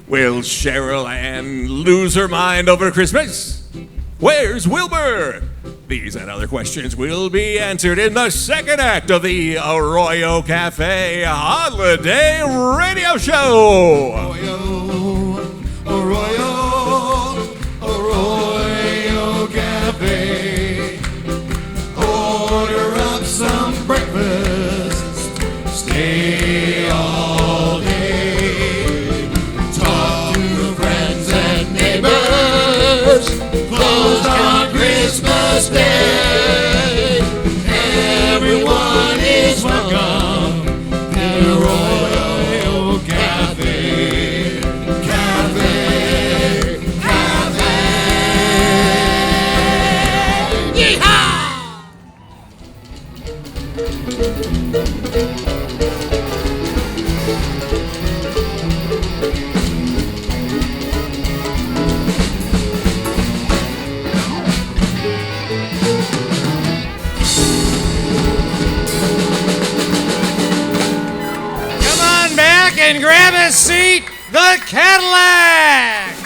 Will Cheryl Ann lose her mind over Christmas? Where's Wilbur? These and other questions will be answered in the second act of the Arroyo Cafe Holiday Radio Show. Arroyo Cafe. Order up some breakfast. Stay all day. Talk to friends and neighbors. Closed on Christmas Day. Everyone is welcome in Arroyo Cafe. Cafe. Yeehaw! Come on back and grab a seat, the Cadillacs!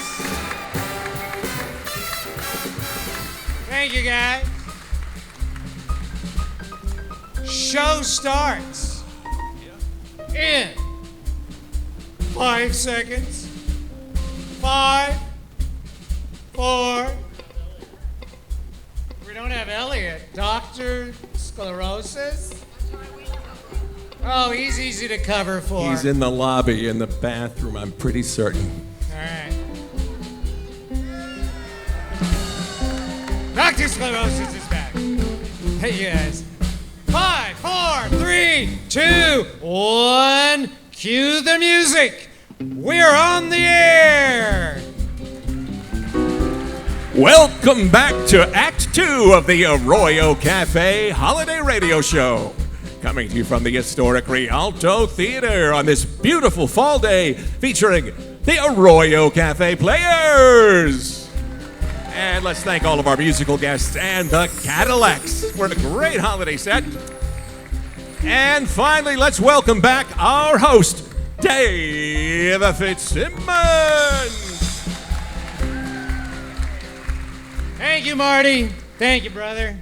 Thank you, guys. Show starts in 5 seconds. 5, 4. We don't have Elliot. Dr. Sclerosis? Oh, he's easy to cover for. He's in the lobby, in the bathroom, I'm pretty certain. All right. Dr. Sclerosis is back. Hey, you guys. 5, 4, 3, 2, 1. Cue the music. We're on the air. Welcome back to Act 2 of the Arroyo Cafe Holiday Radio Show. Coming to you from the historic Rialto Theater on this beautiful fall day featuring the Arroyo Cafe Players. And let's thank all of our musical guests and the Cadillacs for the great holiday set. And finally, let's welcome back our host, Dave Fitzsimmons. Thank you, Marty. Thank you, brother.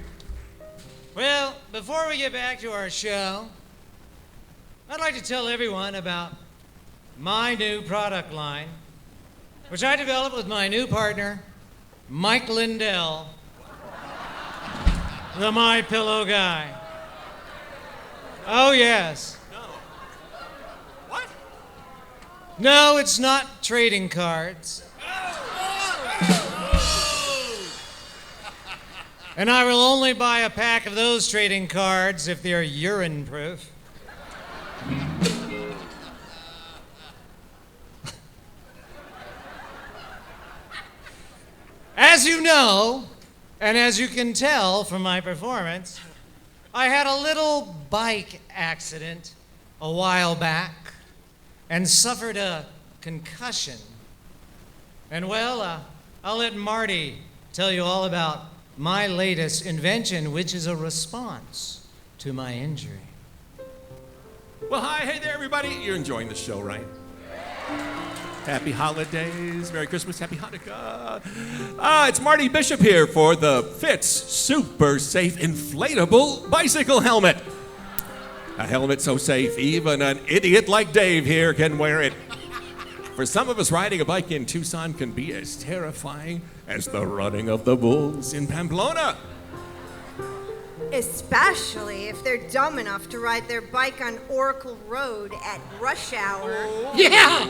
Well, before we get back to our show, I'd like to tell everyone about my new product line, which I developed with my new partner, Mike Lindell, the My Pillow guy. Oh, yes. No. What? No, it's not trading cards. And I will only buy a pack of those trading cards if they're urine-proof. As you know, and as you can tell from my performance, I had a little bike accident a while back and suffered a concussion. And well, I'll let Marty tell you all about my latest invention, which is a response to my injury. Well, hey there, everybody. You're enjoying the show, right? Happy holidays, Merry Christmas, Happy Hanukkah. It's Marty Bishop here for the Fitz Super Safe Inflatable Bicycle Helmet. A helmet so safe, even an idiot like Dave here can wear it. For some of us, riding a bike in Tucson can be as terrifying as the running of the bulls in Pamplona. Especially if they're dumb enough to ride their bike on Oracle Road at rush hour. Yeah!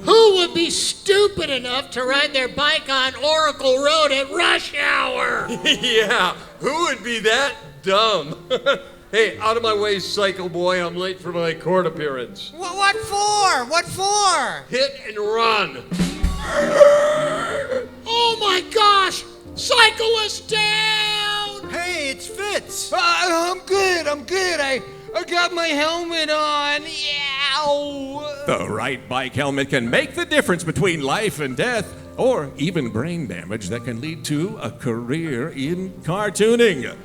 Who would be stupid enough to ride their bike on Oracle Road at rush hour? Yeah, who would be that dumb? Hey, out of my way, cycle boy. I'm late for my court appearance. What for? What for? Hit and run. Oh my gosh! Cyclist down! Hey, it's Fitz. I'm good. I got my helmet on. Yow! The right bike helmet can make the difference between life and death, or even brain damage that can lead to a career in cartooning.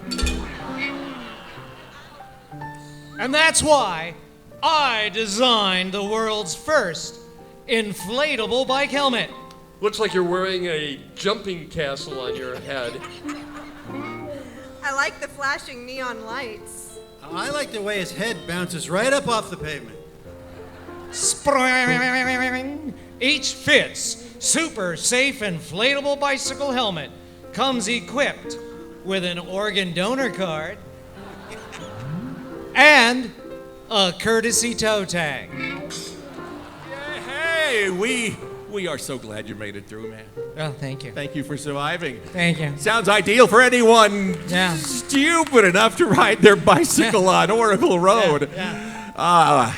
And that's why I designed the world's first inflatable bike helmet. Looks like you're wearing a jumping castle on your head. I like the flashing neon lights. I like the way his head bounces right up off the pavement. Spring. Each Fitz super safe inflatable bicycle helmet comes equipped with an organ donor card and a courtesy toe tag. Hey, we are so glad you made it through, man. Oh, thank you. Thank you for surviving. Thank you. Sounds ideal for anyone stupid enough to ride their bicycle on Oracle Road.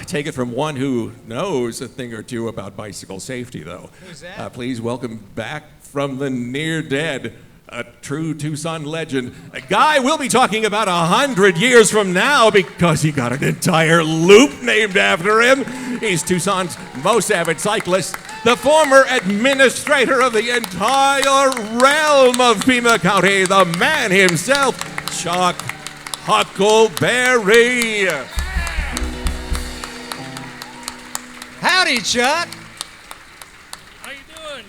Take it from one who knows a thing or two about bicycle safety, though. Who's that? Please welcome back from the near dead, a true Tucson legend, a guy we'll be talking about 100 years from now because he got an entire loop named after him. He's Tucson's most avid cyclist, the former administrator of the entire realm of Pima County, the man himself, Chuck Huckleberry. Howdy, Chuck. How you doing?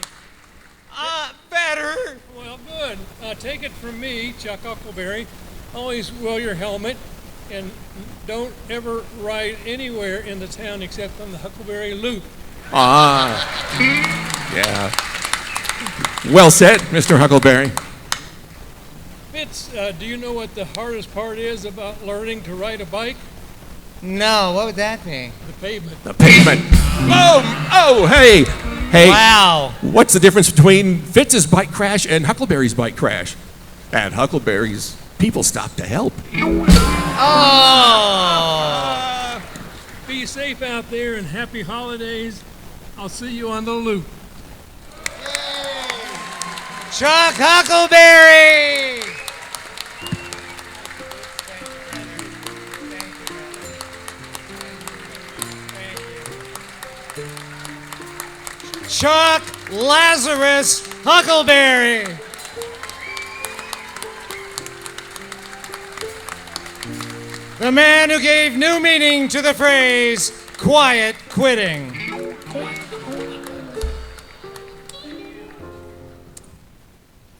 Better. Well, good. Take it from me, Chuck Huckleberry. Always wear your helmet and don't ever ride anywhere in the town except on the Huckleberry Loop. Yeah. Well said, Mr. Huckleberry. Fitz, do you know what the hardest part is about learning to ride a bike? No, what would that be? The pavement. The pavement. Oh, hey. Wow. What's the difference between Fitz's bike crash and Huckleberry's bike crash? At Huckleberry's, people stopped to help. Oh. Be safe out there and happy holidays. I'll see you on the loop. Chuck Huckleberry. Chuck Lazarus Huckleberry. The man who gave new meaning to the phrase quiet quitting.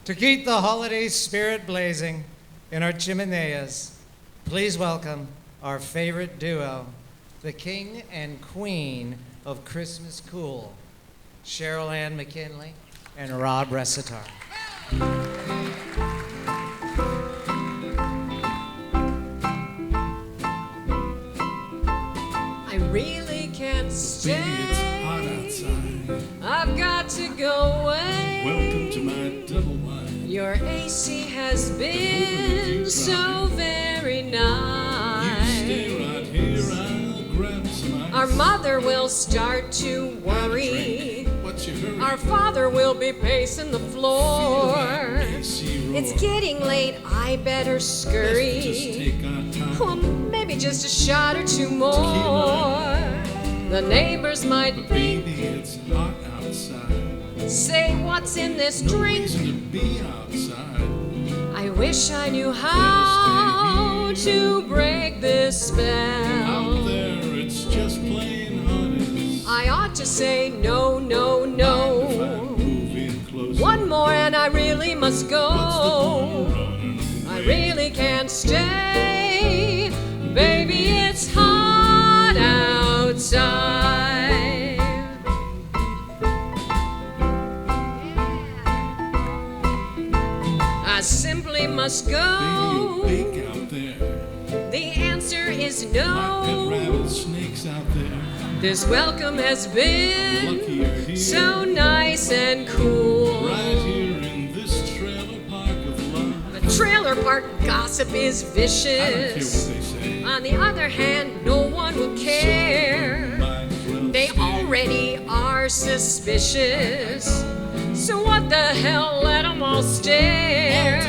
To keep the holiday spirit blazing in our chimeneas, please welcome our favorite duo, the king and queen of Christmas Cool, Cheryl Ann McKinley and Rob Resitar. I really can't stay. It's hot outside. I've got to go away. Welcome to my double wide. Your AC has been so very nice. Stay right here, I'll grab some ice. Our mother will start to worry. What's your hurry? Our father will be pacing the floor. It's getting late, I better scurry. Let's just take our time. Well, maybe just a shot or two more. The neighbors might But baby, it's hot outside. say, what's in this No drink? reason to be outside. I wish I knew how to break this spell. Out there, it's just plain hot as. I ought to say no, no, no. Move in closer. One more and I really must go. I really can't stay. Baby, it's hot outside. I just simply must go. Baby, you bake out there. The answer is My pet no. rabbit snakes out there. This welcome has Lucky been you're here. so nice and cool. Right here in this trailer park of love. The trailer park gossip is I don't care vicious. what they say. On the other hand, no one will care. Might as well They stay. already are suspicious. So what the hell, let them all stare.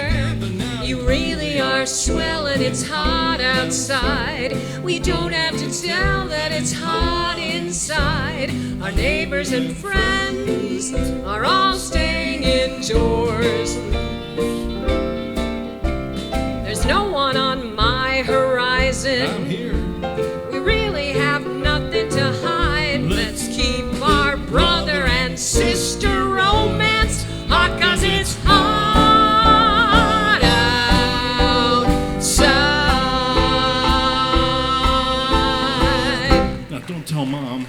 You really are swell and it's hot outside. We don't have to tell that it's hot inside. Our neighbors and friends are all staying indoors. There's no one on my horizon. I'm here. We really have nothing to hide. Let's keep our brother and sister romance hot, 'cause it's hot outside. Now don't tell Mom.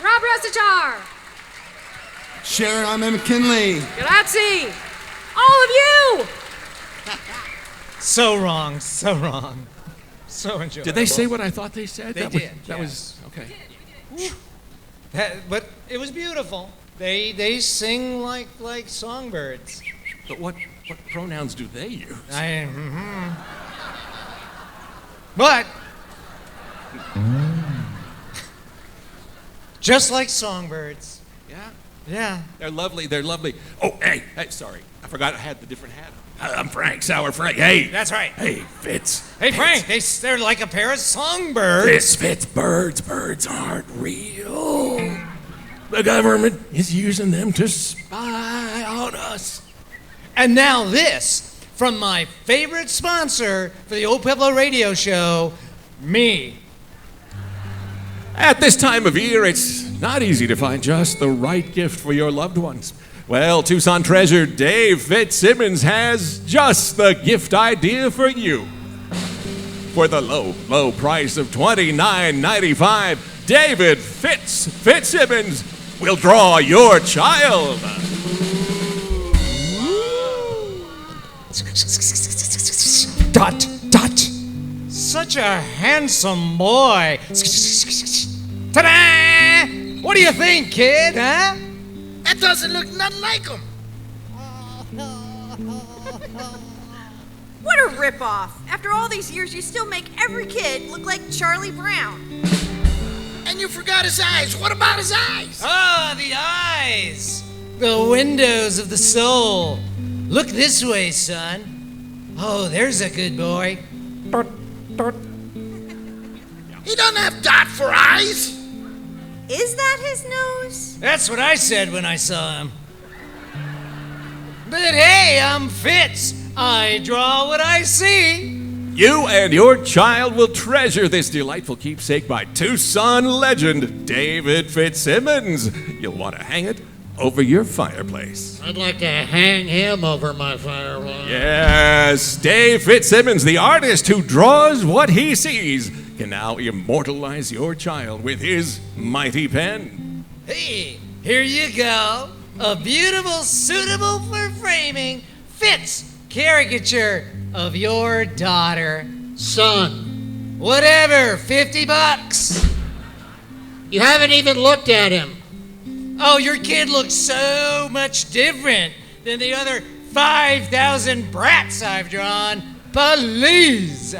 Rob Rosatar, Sharon, I'm McKinley. grazie, all of you. So wrong, so wrong. So enjoyable. Did they say what I thought they said? They that was, did, That yes. was okay. But it was beautiful. They sing like songbirds. But what pronouns do they use? But just like songbirds. Yeah. Yeah. They're lovely. They're lovely. Oh, hey, sorry. I forgot I had the different hat on. I'm Frank, Sour Frank. Hey. That's right. Hey, Fitz. Hey, Frank, they're like a pair of songbirds. Fitz, birds aren't real. The government is using them to spy on us. And now this from my favorite sponsor for the Old Pueblo radio show, me. At this time of year, it's not easy to find just the right gift for your loved ones. Well, Tucson treasure Dave Fitzsimmons has just the gift idea for you. For the low price of $29.95, David Fitzsimmons will draw your child. Dot. Such a handsome boy. Ta-da! What do you think, kid, huh? That doesn't look nothing like him. What a ripoff! After all these years, you still make every kid look like Charlie Brown. And you forgot his eyes. What about his eyes? Ah, the eyes. The windows of the soul. Look this way, son. Oh, there's a good boy. He doesn't have dot for eyes. Is that his nose? That's what I said when I saw him. But hey, I'm Fitz. I draw what I see. You and your child will treasure this delightful keepsake by Tucson legend David Fitzsimmons. You'll want to hang it over your fireplace. I'd like to hang him over my fireplace. Yes, Dave Fitzsimmons, the artist who draws what he sees, can now immortalize your child with his mighty pen. Hey, here you go. A beautiful, suitable for framing Fitz caricature of your daughter. Son. Whatever, $50. You haven't even looked at him. Oh, your kid looks so much different than the other 5,000 brats I've drawn. Please.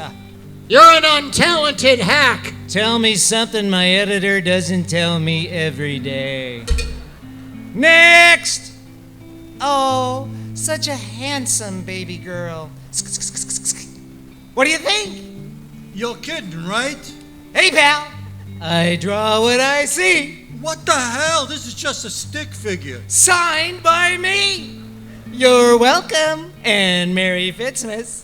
You're an untalented hack. Tell me something my editor doesn't tell me every day. Next! Oh, such a handsome baby girl. What do you think? You're kidding, right? Hey, pal. I draw what I see. What the hell? This is just a stick figure. Signed by me. You're welcome, and Merry Fitzmas.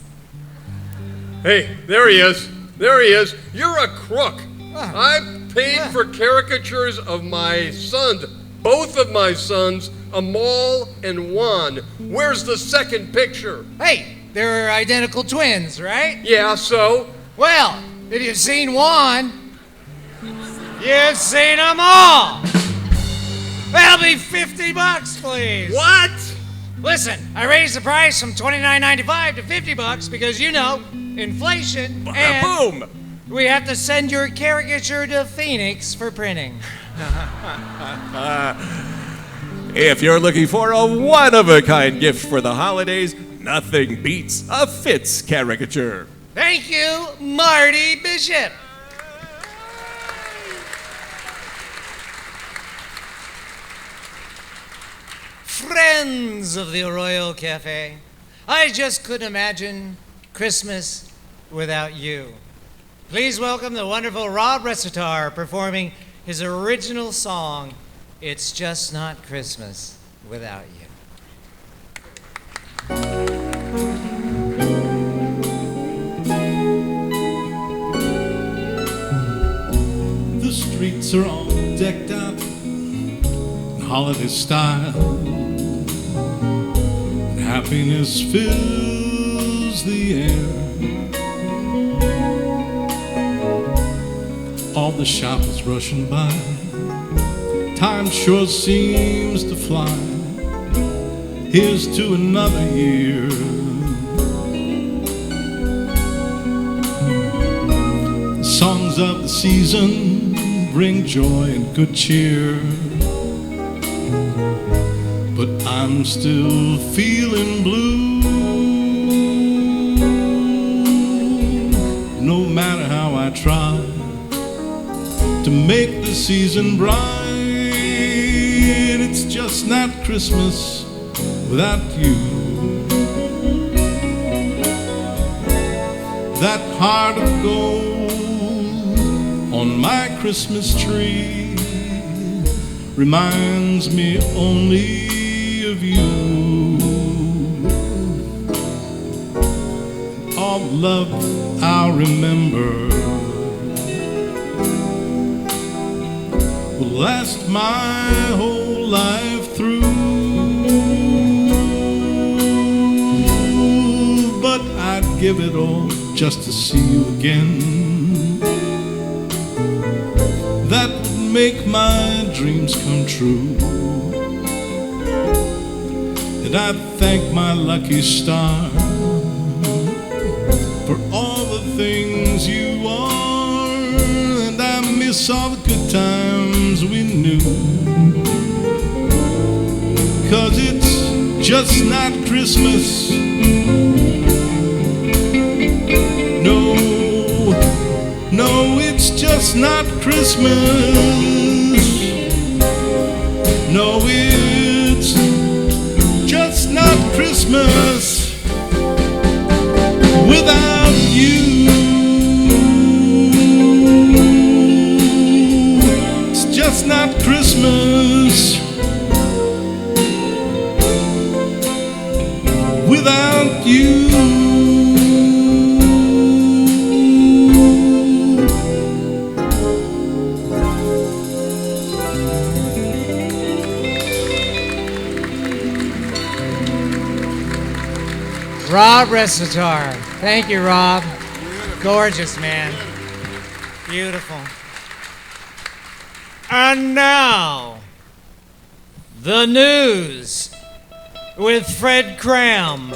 Hey, there he is. There he is. You're a crook. I paid for caricatures of my sons, both of my sons, Amal and Juan. Where's the second picture? Hey, they're identical twins, right? Yeah, so? Well, if you've seen one, you've seen them all. That'll be $50, please. What? Listen, I raised the price from $29.95 to $50 because, you know, inflation. And Boom! we have to send your caricature to Phoenix for printing. If you're looking for a one-of-a-kind gift for the holidays, nothing beats a Fitz caricature. Thank you, Marty Bishop. Friends of the Royal Cafe, I just couldn't imagine Christmas without you. Please welcome the wonderful Rob Resitar performing his original song, It's Just Not Christmas Without You. The streets are all decked out in holiday style. Happiness fills the air. All the shoppers rushing by. Time sure seems to fly. Here's to another year. The songs of the season bring joy and good cheer. But I'm still feeling blue. No matter how I try to make the season bright, it's just not Christmas without you. That heart of gold on my Christmas tree reminds me only of you. All the love I'll remember will last my whole life through. But I'd give it all just to see you again. That would make my dreams come true. And I thank my lucky star for all the things you are. And I miss all the good times we knew. 'Cause it's just not Christmas. No, no, it's just not Christmas. No, it's just not Christmas without you. It's just not Christmas without you. Rob Resitar. Thank you, Rob. Gorgeous, man. Beautiful. And now, the news with Fred Cram.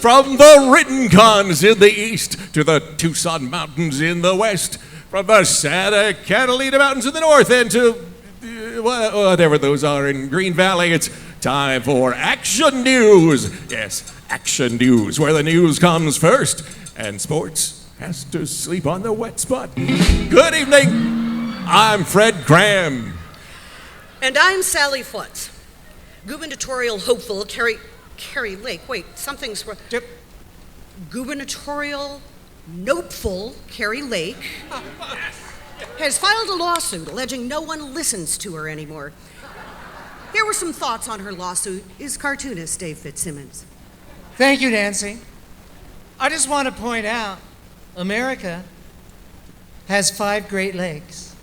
From the Rittencoms in the east to the Tucson Mountains in the west, from the Santa Catalina Mountains in the north, and to whatever those are in Green Valley, it's time for Action News. Yes, Action News, where the news comes first and sports has to sleep on the wet spot. Good evening. I'm Fred Cram. And I'm Sally Futz. Gubernatorial hopeful Carrie Lake. Wait, something's wrong. Gubernatorial nopeful Carrie Lake has filed a lawsuit alleging no one listens to her anymore. Here were some thoughts on her lawsuit. Is cartoonist Dave Fitzsimmons. Thank you, Nancy. I just want to point out, America has 5 Great Lakes.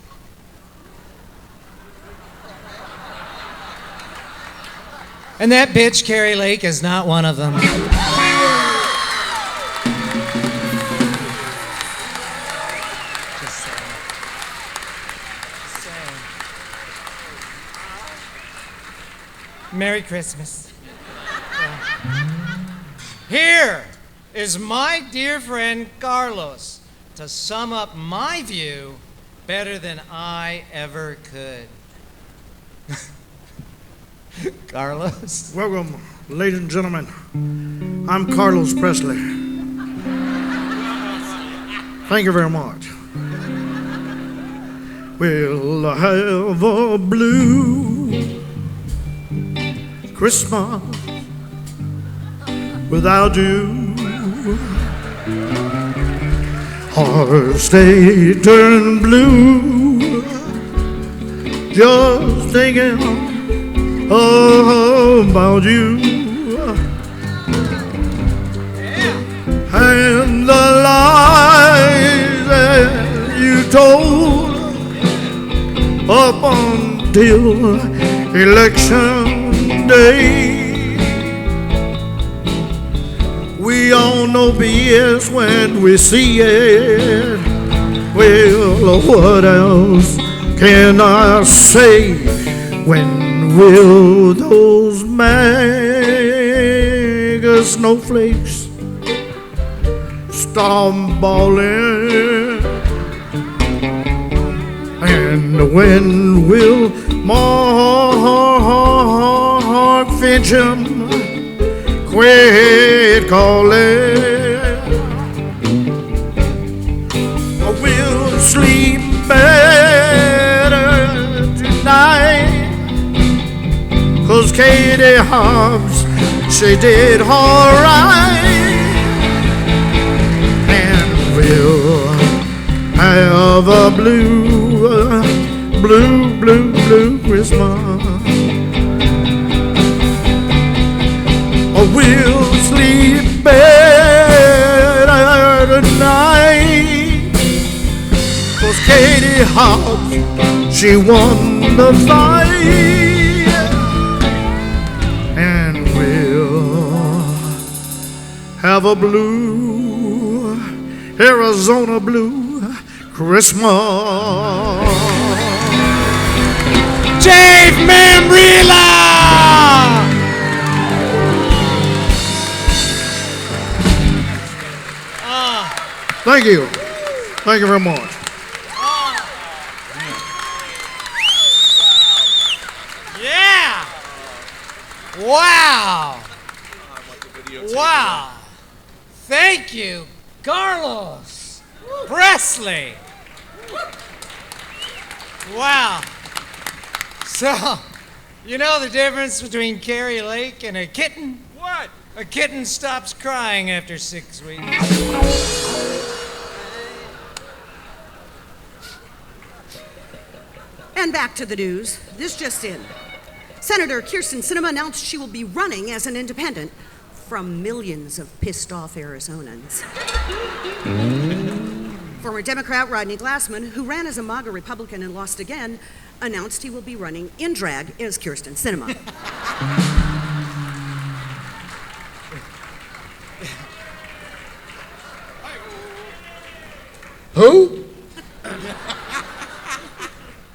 And that bitch, Carrie Lake, is not one of them. Merry Christmas. Here is my dear friend Carlos to sum up my view better than I ever could. Carlos? Welcome, ladies and gentlemen. I'm Carlos Presley. Thank you very much. We'll have a blue Christmas without you. Hearts they turn blue just thinking about you. And the lies that you told up until election day. We all know BS when we see it. Well, what else can I say? When will those mega snowflakes stop balling? And when will Mark Fincham quit calling? We'll sleep better tonight, 'cause Katie Hobbs, she did alright. And we'll have a blue Christmas. We'll sleep better tonight, 'cause Katie Hobbs, she won the fight. And we'll have a blue, Arizona blue Christmas. Dave Mambrilla! Thank you. Thank you very much. Yeah! Wow! Wow! Thank you, Carlos Presley. Wow. So, you know the difference between Carrie Lake and a kitten? What? A kitten stops crying after 6 weeks. And back to the news. This just in. Senator Kyrsten Sinema announced she will be running as an independent from millions of pissed off Arizonans. Former Democrat Rodney Glassman, who ran as a MAGA Republican and lost again, announced he will be running in drag as Kyrsten Sinema. Who?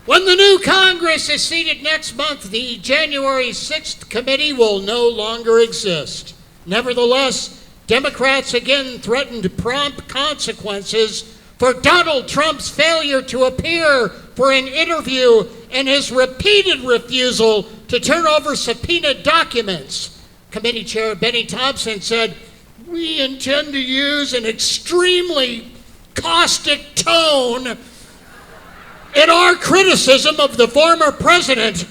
When the new Congress is seated next month, the January 6th committee will no longer exist. Nevertheless, Democrats again threatened prompt consequences for Donald Trump's failure to appear for an interview and his repeated refusal to turn over subpoenaed documents. Committee Chair Benny Thompson said, "We intend to use an extremely caustic tone in our criticism of the former president,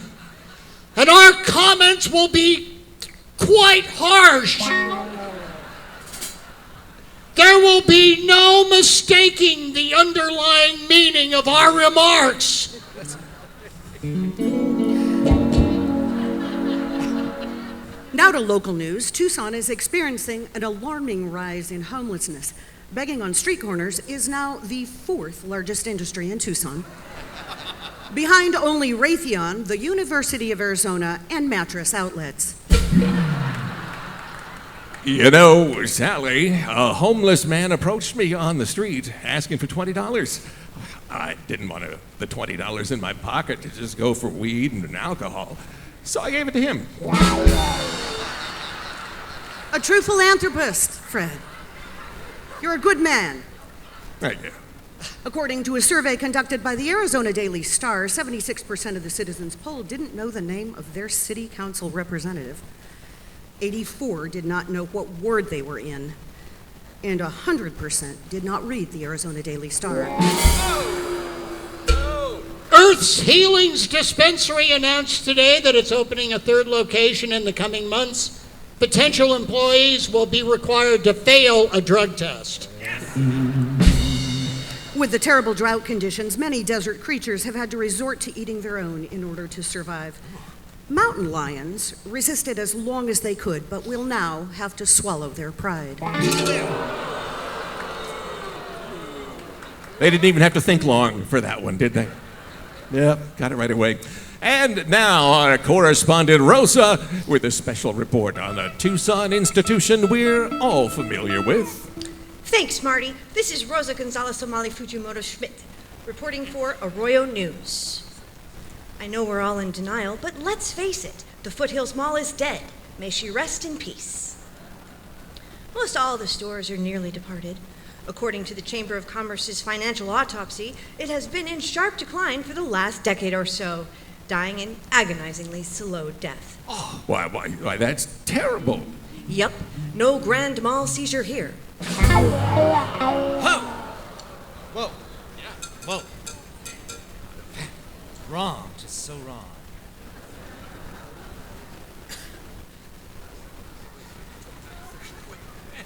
and our comments will be quite harsh. There will be no mistaking the underlying meaning of our remarks." Now to local news. Tucson is experiencing an alarming rise in homelessness. Begging on street corners is now the 4th largest industry in Tucson, behind only Raytheon, the University of Arizona, and mattress outlets. You know, Sally, a homeless man approached me on the street asking for $20. I didn't want the $20 in my pocket to just go for weed and alcohol. so I gave it to him. A true philanthropist, Fred. You're a good man. Thank you. According to a survey conducted by the Arizona Daily Star, 76% of the citizens polled didn't know the name of their city council representative. 84 did not know what ward they were in. And 100% did not read the Arizona Daily Star. Earth's Healings Dispensary announced today that it's opening a third location in the coming months. Potential employees will be required to fail a drug test. With the terrible drought conditions, many desert creatures have had to resort to eating their own in order to survive. Mountain lions resisted as long as they could, but will now have to swallow their pride. They didn't even have to think long for that one, did they? Yep, got it right away. And now our correspondent Rosa with a special report on a Tucson institution we're all familiar with. Thanks, Marty. This is Rosa Gonzalez Somali Fujimoto Schmidt, reporting for Arroyo News. I know we're all in denial, but let's face it, the Foothills Mall is dead. May she rest in peace. Most all the stores are nearly departed. According to the Chamber of Commerce's financial autopsy, it has been in sharp decline for the last decade or so, dying an agonizingly slow death. Oh, why, that's terrible. Yup, no grand mall seizure here. Whoa! Whoa. Yeah. Whoa. Wrong. Just so wrong.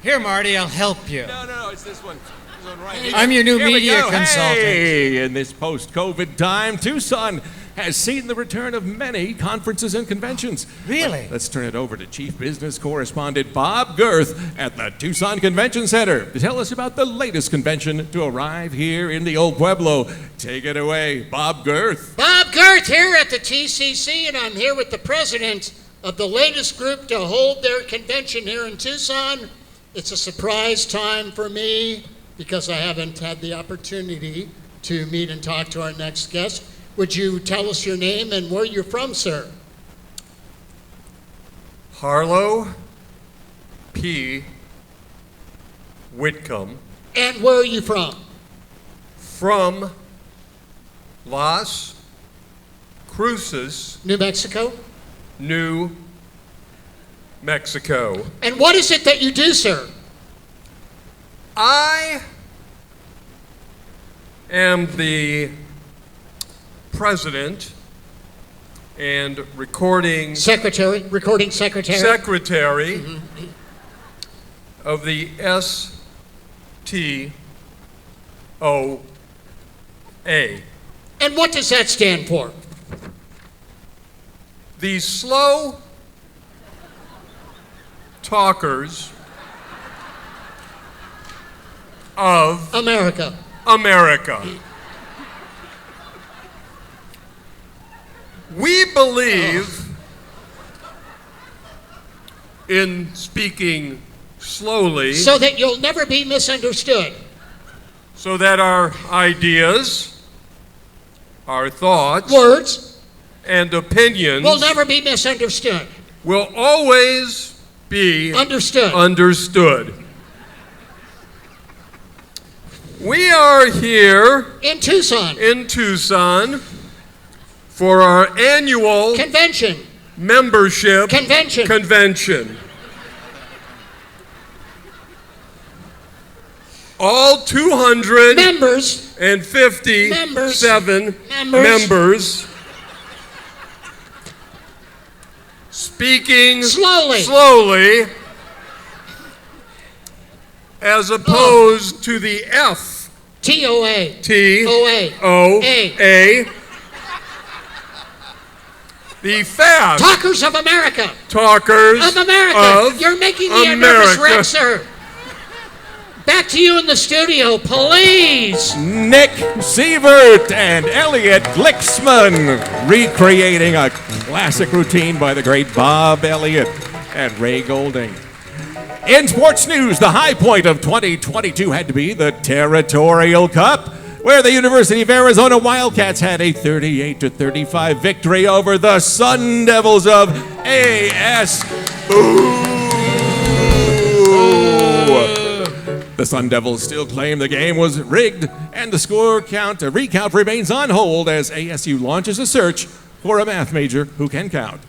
Here, Marty, I'll help you. No, it's this one. This one right here. I'm your new Here we media go. consultant. Hey, in this post-COVID time, Tucson has seen the return of many conferences and conventions. Really? Let's turn it over to Chief Business Correspondent Bob Girth at the Tucson Convention Center to tell us about the latest convention to arrive here in the Old Pueblo. Take it away, Bob Girth. Bob Girth here at the TCC, and I'm here with the president of the latest group to hold their convention here in Tucson. It's a surprise time for me because I haven't had the opportunity to meet and talk to our next guest. Would you tell us your name and where you're from, sir? Harlow P. Whitcomb. And where are you from? From Las Cruces, New Mexico? New Mexico. And what is it that you do, sir? I am the president and recording secretary of the STOA. And what does that stand for? The Slow Talkers of America. We believe in speaking slowly so that you'll never be misunderstood. So that our ideas, our thoughts, words, and opinions will never be misunderstood. Will always be understood. We are here in Tucson for our annual membership convention. All 257 members speaking slowly as opposed to the TOA. The fast Talkers of America. You're making me a nervous wreck, sir. Back to you in the studio, please. Nick Sievert and Elliot Glicksman recreating a classic routine by the great Bob Elliott and Ray Golding. In sports news, the high point of 2022 had to be the Territorial Cup. where the University of Arizona Wildcats had a 38-35 victory over the Sun Devils of ASU. The Sun Devils still claim the game was rigged, and the score recount remains on hold as ASU launches a search for a math major who can count.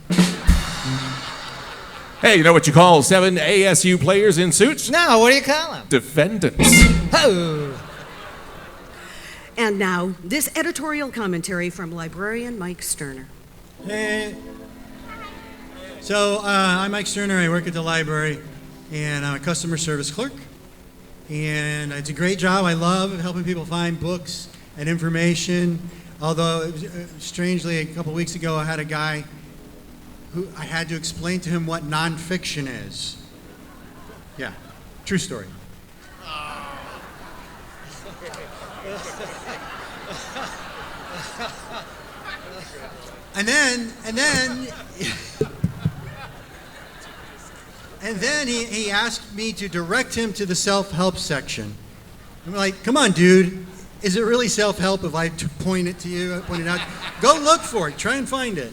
Hey, you know what you call 7 ASU players in suits? No, what do you call them? Defendants. Oh. And now, this editorial commentary from librarian Mike Sterner. Hey. So, I'm Mike Sterner. I work at the library, and I'm a customer service clerk. And it's a great job. I love helping people find books and information. Although, strangely, a couple weeks ago, I had a guy who I had to explain to him what nonfiction is. Yeah, true story. And then he asked me to direct him to the self-help section. I'm like, come on, dude. Is it really self-help if I point it to you, point it out? Go look for it. Try and find it.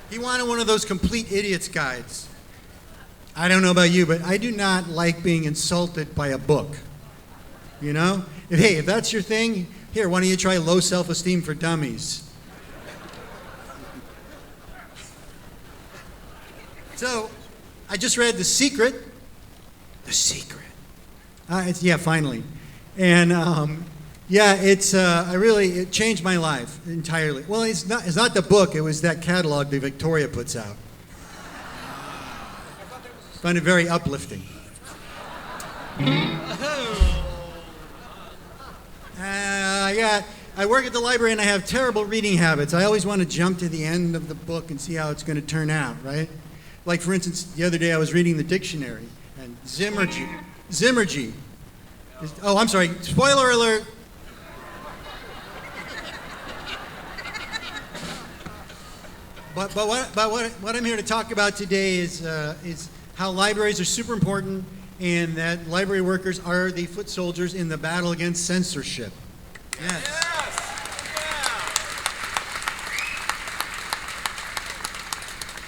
He wanted one of those complete idiots guides. I don't know about you, but I do not like being insulted by a book. You know? If that's your thing, here, why don't you try Low Self-Esteem for Dummies? So, I just read The Secret. The Secret. Finally. And it changed my life entirely. Well, it's not the book, it was that catalog that Victoria puts out. I find it very uplifting. I work at the library and I have terrible reading habits. I always want to jump to the end of the book and see how it's going to turn out, right? Like, for instance, the other day I was reading the dictionary, and Zimmergy. Oh, I'm sorry, spoiler alert. But what I'm here to talk about today is how libraries are super important, and that library workers are the foot soldiers in the battle against censorship. Yes.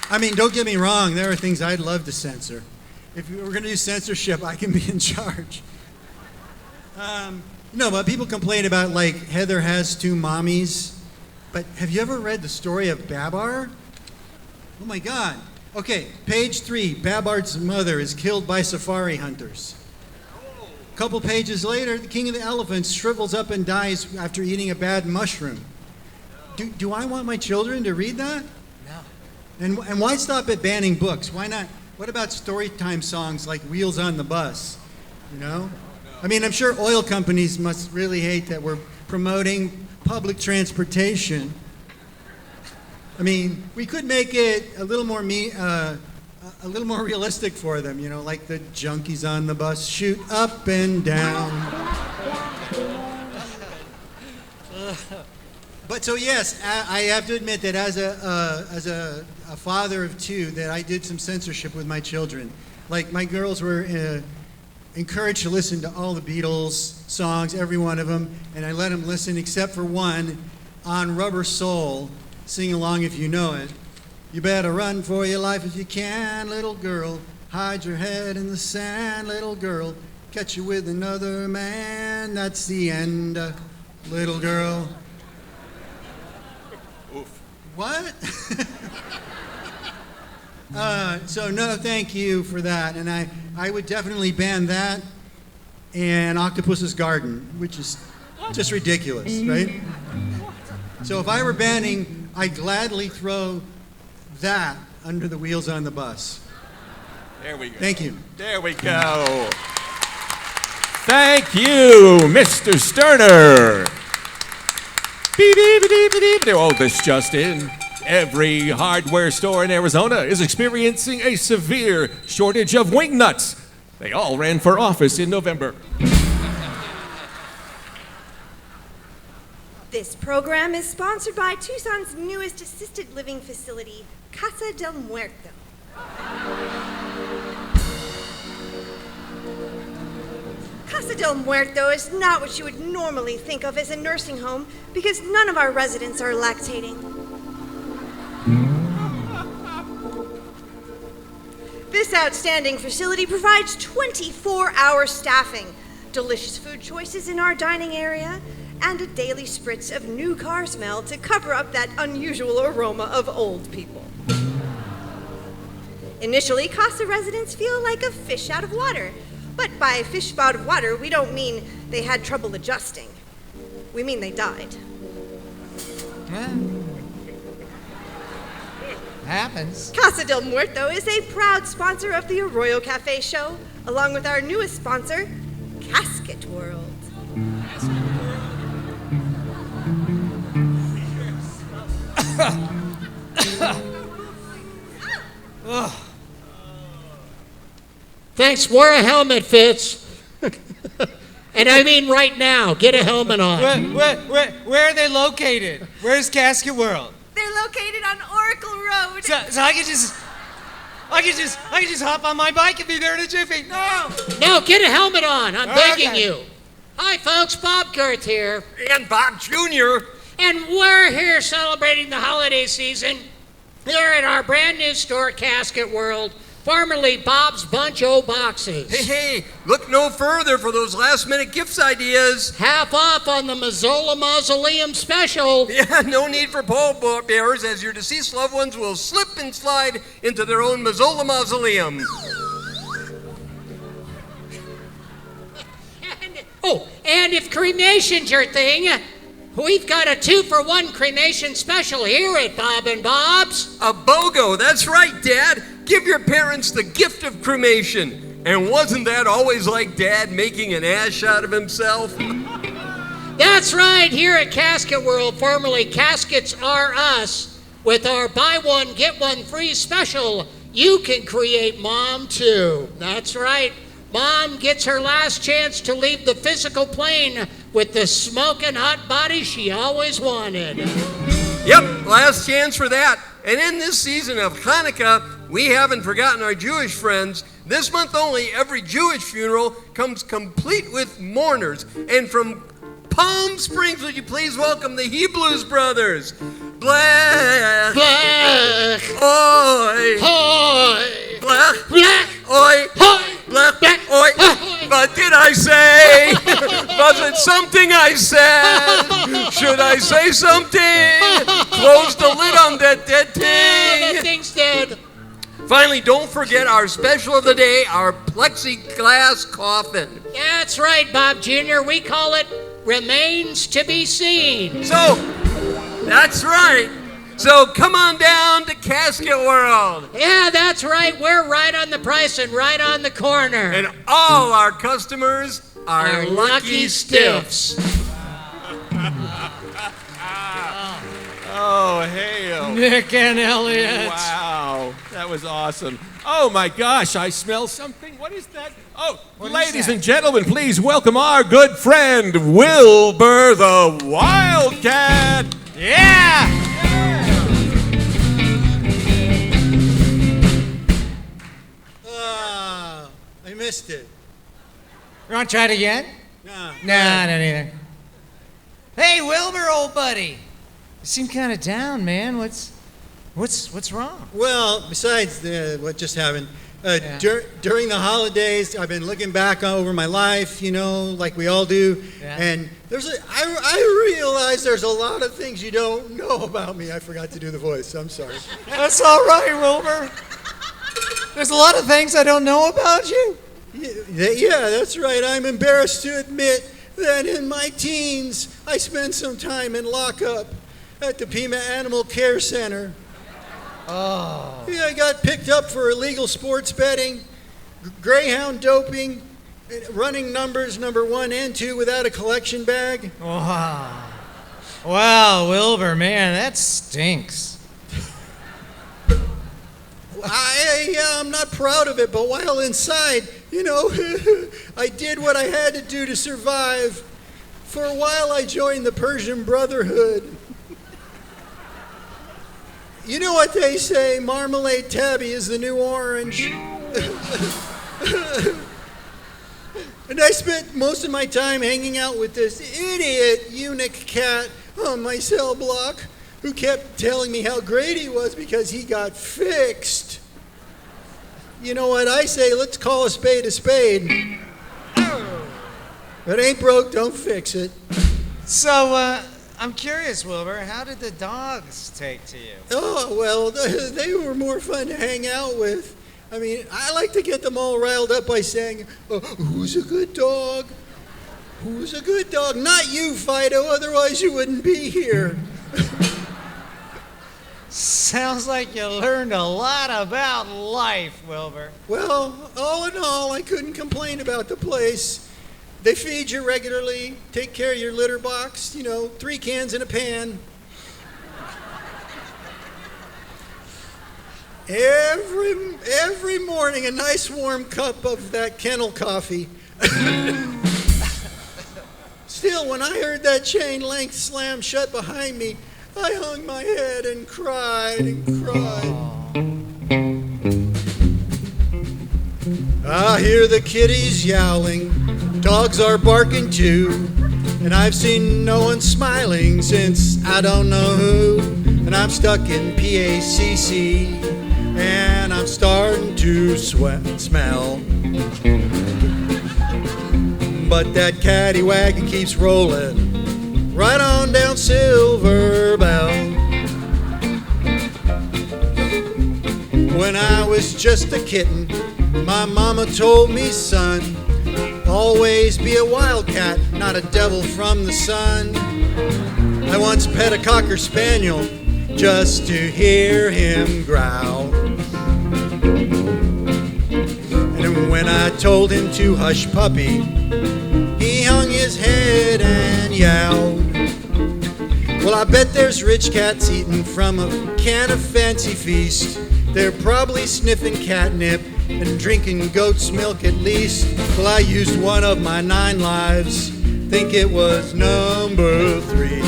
I mean, don't get me wrong, there are things I'd love to censor. If we were going to do censorship, I can be in charge. But people complain about, like, Heather has 2 mommies. But have you ever read the story of Babar? Oh my God. Okay, page 3, Babar's mother is killed by safari hunters. A couple pages later, the king of the elephants shrivels up and dies after eating a bad mushroom. Do I want my children to read that? No. And why stop at banning books? Why not? What about story time songs like Wheels on the Bus? You know? I mean, I'm sure oil companies must really hate that we're promoting public transportation. I mean, we could make it a little more realistic for them, you know, like the junkies on the bus shoot up and down. But so yes, I have to admit that as a father of 2, that I did some censorship with my children. Like, my girls were encouraged to listen to all the Beatles songs, every one of them, and I let them listen except for one on Rubber Soul. Sing along if you know it. You better run for your life if you can, little girl. Hide your head in the sand, little girl. Catch you with another man. That's the end, little girl. Oof. What? So no, thank you for that. And I would definitely ban that and Octopus's Garden, which is just ridiculous, right? So if I were banning, I'd gladly throw that under the Wheels on the Bus. There we go. Thank you. There we go. Thank you, Mr. Sterner. Beep, beep, beep, beep, beep. Oh, this just in. Every hardware store in Arizona is experiencing a severe shortage of wing nuts. They all ran for office in November. This program is sponsored by Tucson's newest assisted living facility, Casa del Muerto. Casa del Muerto is not what you would normally think of as a nursing home because none of our residents are lactating. This outstanding facility provides 24-hour staffing, delicious food choices in our dining area, and a daily spritz of new car smell to cover up that unusual aroma of old people. Initially, Casa residents feel like a fish out of water. But by fish out of water, we don't mean they had trouble adjusting. We mean they died. Happens. Casa del Muerto is a proud sponsor of the Arroyo Cafe show, along with our newest sponsor, Casket World. Thanks. Wear a helmet, Fitz. And I mean right now. Get a helmet on. Where are they located? Where's Casket World? They're located on Oracle Road. So I can just hop on my bike and be there in a jiffy. No. No, get a helmet on. I'm begging Okay. you. Hi, folks. Bob Girth here. And Bob Jr. And we're here celebrating the holiday season here at our brand new store, Casket World, formerly Bob's Bunch O' Boxes. Hey, look no further for those last-minute gifts ideas. Half off on the Mazzola Mausoleum special. Yeah, no need for pallbearers, as your deceased loved ones will slip and slide into their own Mazzola Mausoleum. And if cremation's your thing, we've got a 2-for-1 cremation special here at Bob and Bob's. A BOGO, that's right, Dad. Give your parents the gift of cremation. And wasn't that always like Dad making an ass out of himself? That's right, here at Casket World, formerly Caskets R Us, with our buy one, get one free special, you can create Mom too. That's right. Mom gets her last chance to leave the physical plane with the smoking hot body she always wanted. Yep, last chance for that. And in this season of Hanukkah, we haven't forgotten our Jewish friends. This month only, every Jewish funeral comes complete with mourners. And from Palm Springs, would you please welcome the Hebrews brothers? Blech. Blech. Oi. Hoi. Blech. Blech. Oi. Hoi. Blech. Oi. What did I say? Was it something I said? Should I say something? Close the lid on that dead thing. That thing's dead. Finally, don't forget our special of the day, our plexiglass coffin. That's right, Bob Jr. We call it Remains to be Seen. So, that's right. So come on down to Casket World. Yeah, that's right. We're right on the price and right on the corner. And all our customers are lucky stiffs. Oh, hey. Nick and Elliot. Wow, that was awesome. Oh my gosh, I smell something. What is that? Oh, ladies and gentlemen, please welcome our good friend, Wilbur the Wildcat. Yeah! I missed it. You want to try it again? Nah. Nah, not either. Hey, Wilbur, old buddy. You seem kind of down, man. What's wrong? Well, besides what just happened, during the holidays, I've been looking back over my life, you know, like we all do, and I realize there's a lot of things you don't know about me. I forgot to do the voice. I'm sorry. That's all right, Wilbur. There's a lot of things I don't know about you. Yeah, that's right. I'm embarrassed to admit that in my teens, I spent some time in lockup at the Pima Animal Care Center. Oh. Yeah, I got picked up for illegal sports betting, greyhound doping, running numbers number 1 and 2 without a collection bag. Wow. Wow, Wilbur, man, that stinks. I'm not proud of it, but while inside, you know, I did what I had to do to survive. For a while, I joined the Persian Brotherhood. You know what they say, marmalade tabby is the new orange. And I spent most of my time hanging out with this idiot eunuch cat on my cell block who kept telling me how great he was because he got fixed. You know what I say? Let's call a spade a spade. If it ain't broke, don't fix it. So, I'm curious, Wilbur, how did the dogs take to you? Oh, well, they were more fun to hang out with. I mean, I like to get them all riled up by saying, who's a good dog? Who's a good dog? Not you, Fido, otherwise you wouldn't be here. Sounds like you learned a lot about life, Wilbur. Well, all in all, I couldn't complain about the place. They feed you regularly, take care of your litter box, 3 cans in a pan. Every morning, a nice warm cup of that kennel coffee. Still, when I heard that chain link slam shut behind me, I hung my head and cried and cried. I hear the kitties yowling, dogs are barking too, and I've seen no one smiling since I don't know who. And I'm stuck in PACC, and I'm starting to sweat and smell. But that caddy wagon keeps rolling right on down Silver Bell. When I was just a kitten, my mama told me, son, always be a wildcat, not a devil from the sun. I once pet a Cocker Spaniel just to hear him growl. And when I told him to hush puppy, he hung his head and yowled. Well, I bet there's rich cats eating from a can of Fancy Feast. They're probably sniffing catnip and drinking goat's milk at least. Well, I used one of my 9 lives, think it was number 3.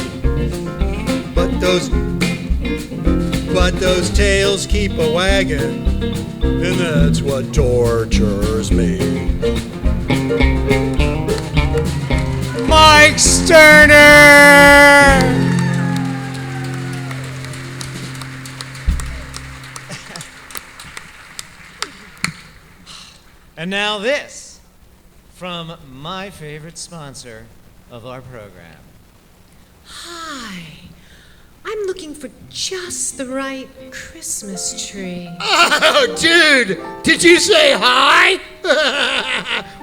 But those tails keep a wagging, and that's what tortures me. Mike Sterner! And now this, from my favorite sponsor of our program. Hi. I'm looking for just the right Christmas tree. Oh, dude, did you say hi?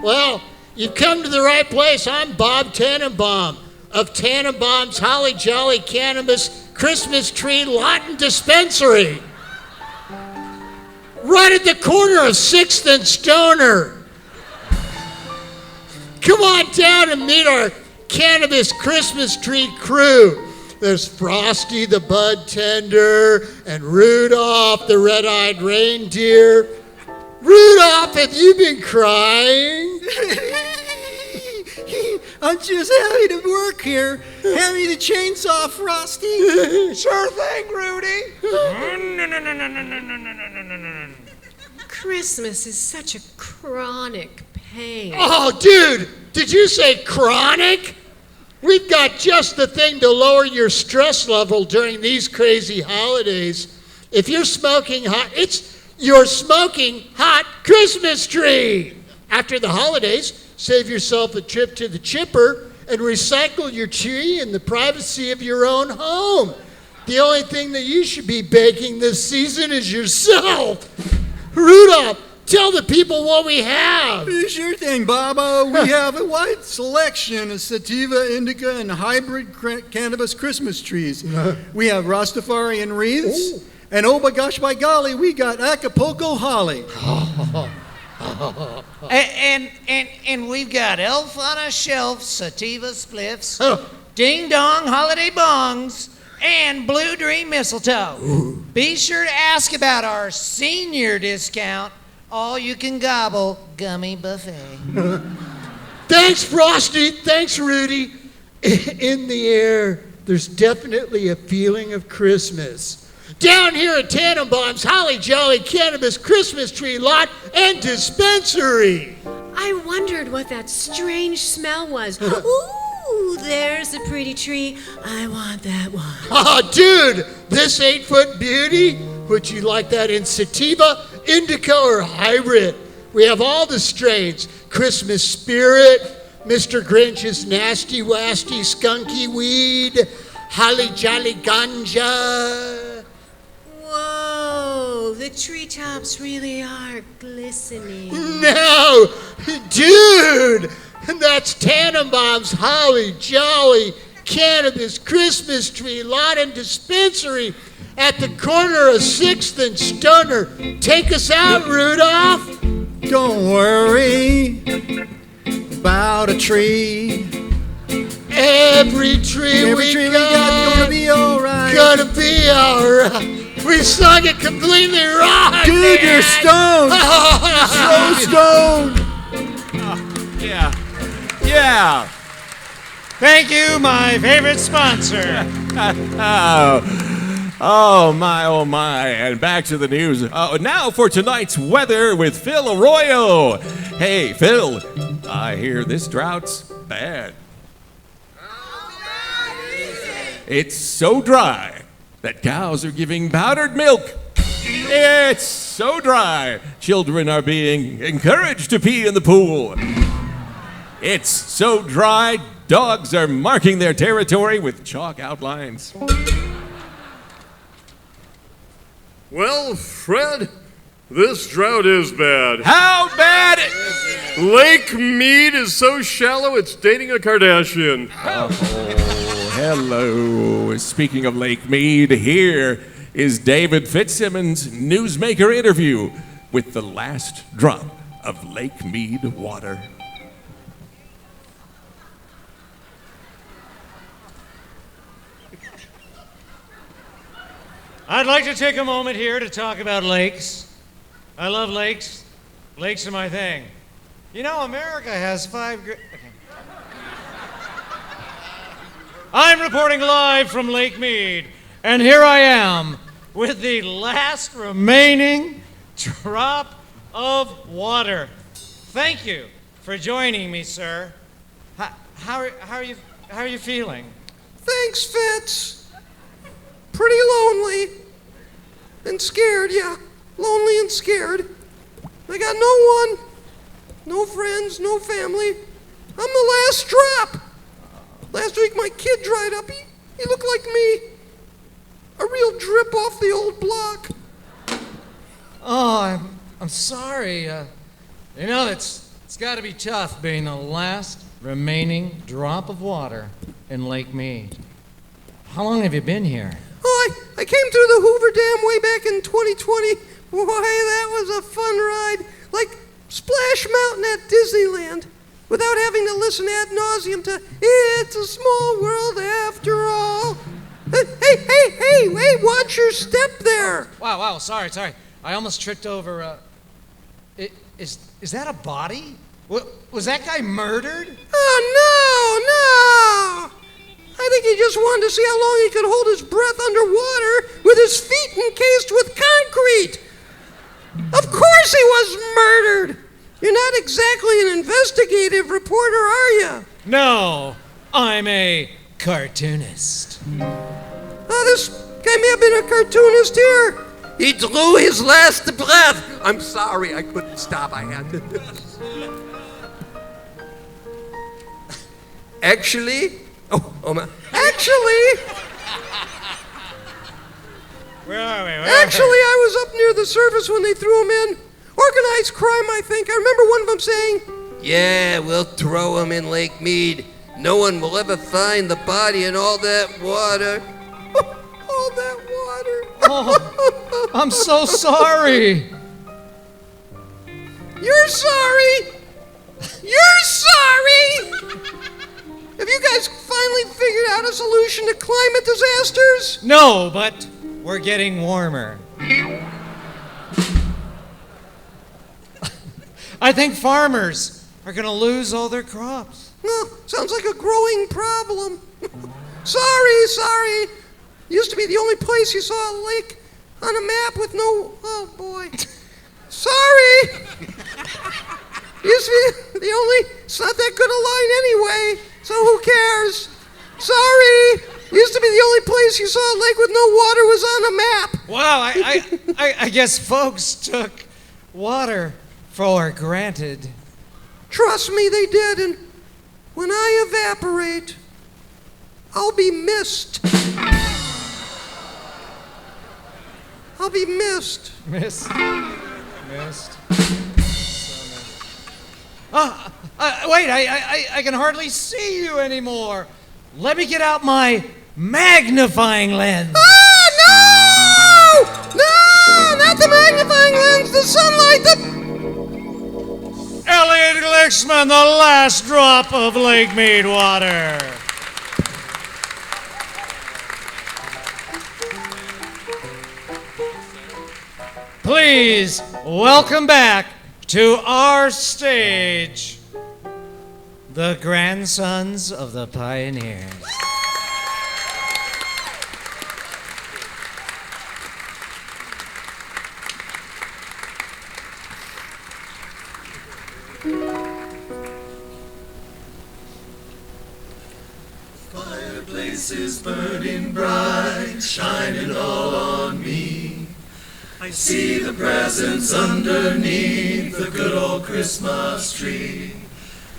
Well, you've come to the right place. I'm Bob Tannenbaum of Tannenbaum's Holly Jolly Cannabis Christmas Tree Lot and Dispensary. Right at the corner of 6th and Stoner. Come on down and meet our cannabis Christmas tree crew. There's Frosty the Bud Tender and Rudolph the Red-Eyed Reindeer. Rudolph, have you been crying? I'm just happy to work here. Hand me the chainsaw, Frosty. Sure thing, Rudy. Christmas is such a chronic pain. Oh, dude, did you say chronic? We've got just the thing to lower your stress level during these crazy holidays. If you're smoking hot, it's your smoking hot Christmas tree. After the holidays, save yourself a trip to the chipper and recycle your tree in the privacy of your own home. The only thing that you should be baking this season is yourself. Rudolph, tell the people what we have. Sure thing, Bob. We have a wide selection of sativa, indica, and hybrid cannabis Christmas trees. We have Rastafarian wreaths, and oh my gosh, by golly, we got Acapulco holly. And we've got elf on a shelf, sativa spliffs, ding dong holiday bongs, and Blue Dream mistletoe. Be sure to ask about our senior discount, all you can gobble gummy buffet. Thanks, Frosty. Thanks, Rudy. In the air, there's definitely a feeling of Christmas. Down here at Tannenbaum's Holly Jolly Cannabis Christmas Tree Lot and Dispensary. I I wondered what that strange smell was. Ooh, there's a pretty tree. I want that one. Oh, dude, this 8-foot beauty, would you like that in sativa, indica, or hybrid? We have all the strains. Christmas spirit, Mr. Grinch's nasty, wasty, skunky weed, holly jolly ganja. Whoa, the treetops really are glistening. No, dude, that's Tannenbaum's holly jolly cannabis Christmas tree lot and dispensary at the corner of 6th and Stunner. Take us out, Rudolph. Don't worry about a tree. Every tree we got gonna be alright. Gonna be alright. We sung it completely wrong. Dude, man. you're stoned. So stoned. Yeah. Thank you, my favorite sponsor. Oh my. And back to the news. Now for tonight's weather with Phil Arroyo. Hey, Phil, I hear this drought's bad. It's so dry that cows are giving powdered milk. It's so dry, children are being encouraged to pee in the pool. It's so dry, dogs are marking their territory with chalk outlines. Well, Fred, this drought is bad. How bad? Lake Mead is so shallow it's dating a Kardashian. Oh, hello. Speaking of Lake Mead, here is David Fitzsimmons' newsmaker interview with the last drop of Lake Mead water. I'd like to take a moment here to talk about lakes. I love lakes. Lakes are my thing. You know, America has 5 great... Okay. I'm reporting live from Lake Mead, and here I am with the last remaining drop of water. Thank you for joining me, sir. How are you feeling? Thanks, Fitz. Pretty lonely and scared, yeah. Lonely and scared. I got no one, no friends, no family. I'm the last drop. Last week my kid dried up. He looked like me. A real drip off the old block. Oh, I'm sorry. You know, it's got to be tough being the last remaining drop of water in Lake Mead. How long have you been here? Oh, I came through the Hoover Dam way back in 2020. Boy, that was a fun ride. Like Splash Mountain at Disneyland. Without having to listen ad nauseum to It's a Small World After All. Hey, watch your step there. Wow, sorry. I almost tripped over, is that a body? Was that guy murdered? Oh, no. I think he just wanted to see how long he could hold his breath underwater with his feet encased with concrete. Of course he was murdered. You're not exactly an investigative reporter, are you? No, I'm a cartoonist. Oh, this guy may have been a cartoonist here. He drew his last breath. I'm sorry, I couldn't stop. I had to. Actually, Actually, where are we? Actually, I was up near the surface when they threw him in. Organized crime, I think. I remember one of them saying, yeah, we'll throw him in Lake Mead. No one will ever find the body in all that water. all that water. Oh, I'm so sorry. You're sorry. You're sorry. Have you guys finally figured out a solution to climate disasters? No, but we're getting warmer. I think farmers are going to lose all their crops. Well, sounds like a growing problem. Sorry. Used to be the only place you saw a lake on a map with no... Oh, boy. Sorry. Used to be it's not that good a line anyway, so who cares? Sorry. Used to be the only place you saw a lake with no water was on a map. Well, I guess folks took water for granted. Trust me, they did, and when I evaporate, I'll be missed. I'll be missed. Missed. Wait, I can hardly see you anymore. Let me get out my magnifying lens. Ah, no! No, not the magnifying lens, the sunlight, Elliot Glicksman, the last drop of Lake Mead water. Please welcome back to our stage the grandsons of the pioneers. Fireplace is burning bright, shining all on me. I see the presents underneath the good old Christmas tree.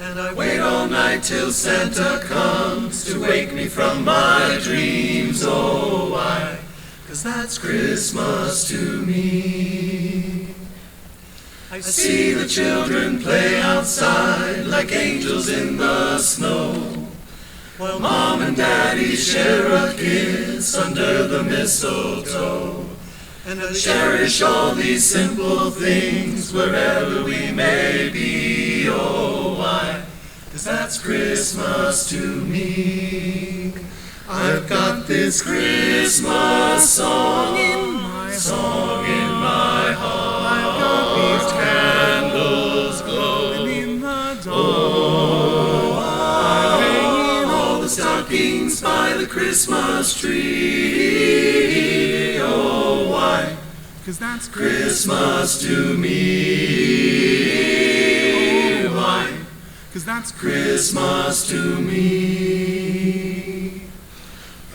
And I wait all night till Santa comes to wake me from my dreams. Oh, why? 'Cause that's Christmas to me. I see the children play outside like angels in the snow, while Mom and Daddy share a kiss under the mistletoe. And I cherish all these simple things wherever we may be. Oh, why? 'Cause that's Christmas to me. I've got this Christmas song in my heart. I've got these candles glowing in the dark. Oh, I'm hanging all the stockings by the Christmas tree. Oh, why? 'Cause that's Christmas to me. Why? 'Cause that's Christmas to me.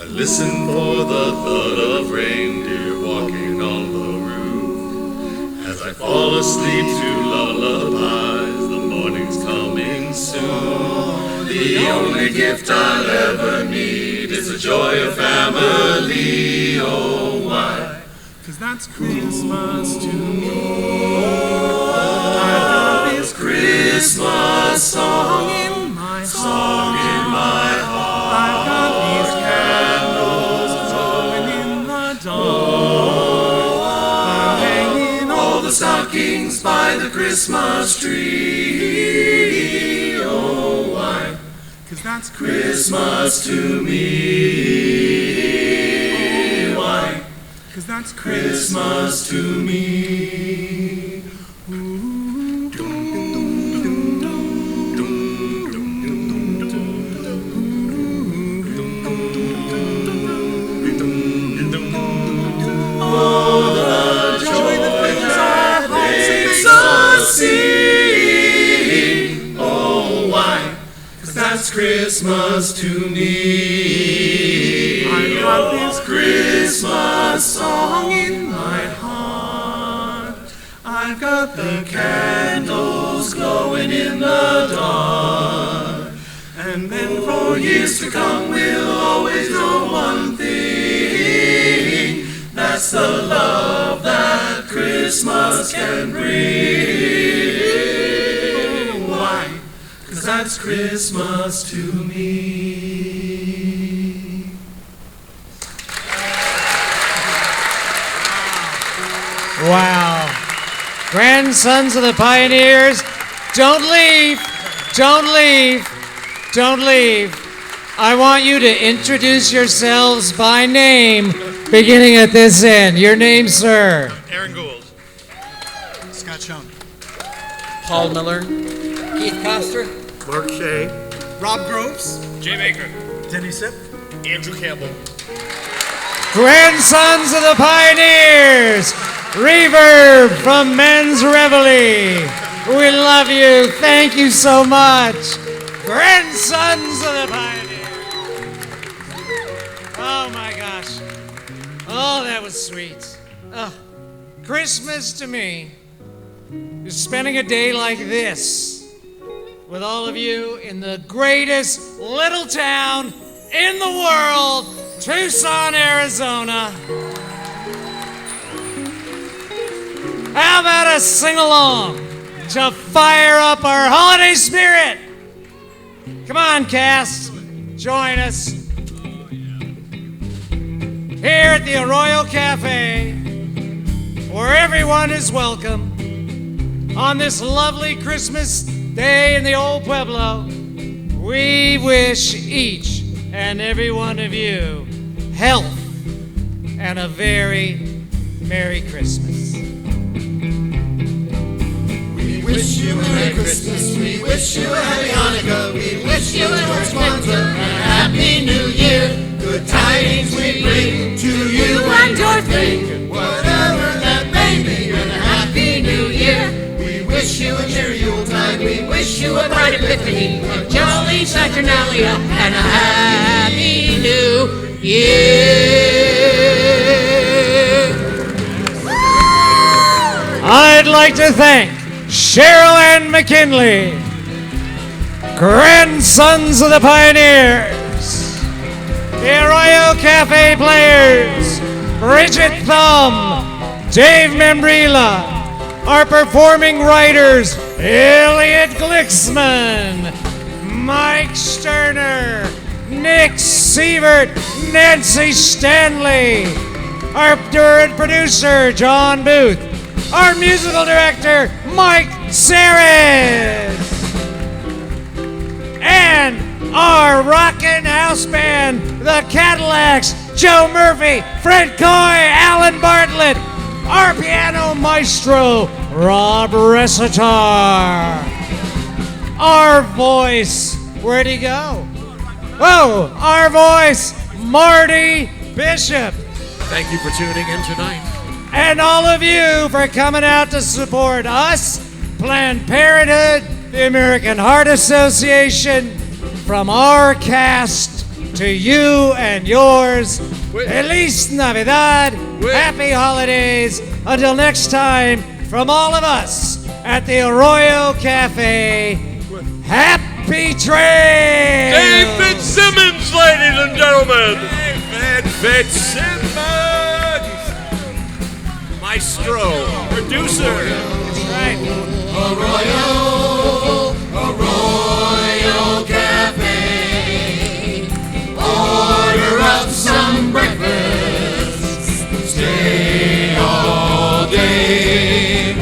I listen for the thud of reindeer walking on the roof. As I fall asleep to lullabies, the morning's coming soon. The only gift I'll ever need is the joy of family. Oh, why? 'Cause that's Christmas to me. I've got this Christmas song in my heart. I've got these candles glowing in the dark. I'm hanging all the stockings by the Christmas tree. Oh, why? 'Cause that's Christmas to me. Why? 'Cause that's Christmas to me. Oh, the joy that fills our hearts and makes us sing. Oh, why? 'Cause that's Christmas to me. I've got this Christmas song in my heart. I've got the candles glowing in the dark. And then for years to come we'll always know one thing. That's the love that Christmas can bring. Why? 'Cause that's Christmas to me. Wow. Grandsons of the pioneers, don't leave. Don't leave. Don't leave. I want you to introduce yourselves by name, beginning at this end. Your name, sir? Aaron Gould. Scott Schoen. Paul Miller. Keith Koster. Mark Shea. Rob Groves. Jay Baker. Denny Sip. Andrew Campbell. Grandsons of the pioneers, Reverb from Men's Reveille. We love you. Thank you so much. Grandsons of the Pioneer. Oh my gosh. Oh, that was sweet. Oh, Christmas to me is spending a day like this with all of you in the greatest little town in the world, Tucson, Arizona. How about a sing-along to fire up our holiday spirit? Come on, cast, join us. Here at the Arroyo Cafe, where everyone is welcome on this lovely Christmas day in the old Pueblo, we wish each and every one of you health and a very Merry Christmas. We wish you a Merry Christmas, we wish you a Happy Hanukkah, we wish you a Kwanzaa and a Happy New Year. Good tidings we bring to you and your thing, whatever that may be, and a Happy New Year. We wish you a cheery Yuletide, we wish you a bright Epiphany, a jolly Saturnalia, and a Happy New Year. I'd like to thank Cheryl Ann McKinley, Grandsons of the Pioneers, the Arroyo Cafe Players, Bridget Thumb, Dave Membrilla, our performing writers, Elliot Glicksman, Mike Sterner, Nick Sievert, Nancy Stanley, our producer, John Booth, our musical director, Mike Saris, and our rockin' house band, the Cadillacs, Joe Murphy, Fred Coy, Alan Bartlett, our piano maestro, Rob Resitar, our voice, where'd he go? Oh, our voice, Marty Bishop. Thank you for tuning in tonight. And all of you for coming out to support us, Planned Parenthood, the American Heart Association. From our cast to you and yours, Feliz Navidad, Happy Holidays. Until next time, from all of us at the Arroyo Cafe, Happy Trails! Dave Fitzsimmons, ladies and gentlemen! David Fitzsimmons! Maestro, producer. That's right. Arroyo Cafe. Order up some breakfast. Stay all day.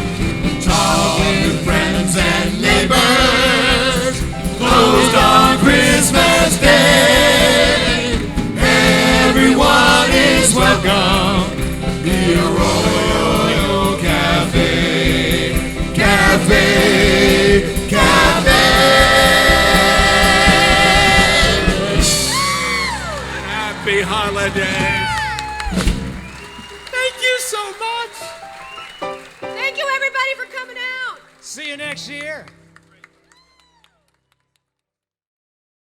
Talk with friends and neighbors. Closed on Christmas Day. Everyone is welcome. The Arroyo Cafe. Cafe. Happy holidays. Thank you so much. Thank you, everybody, for coming out. See you next year.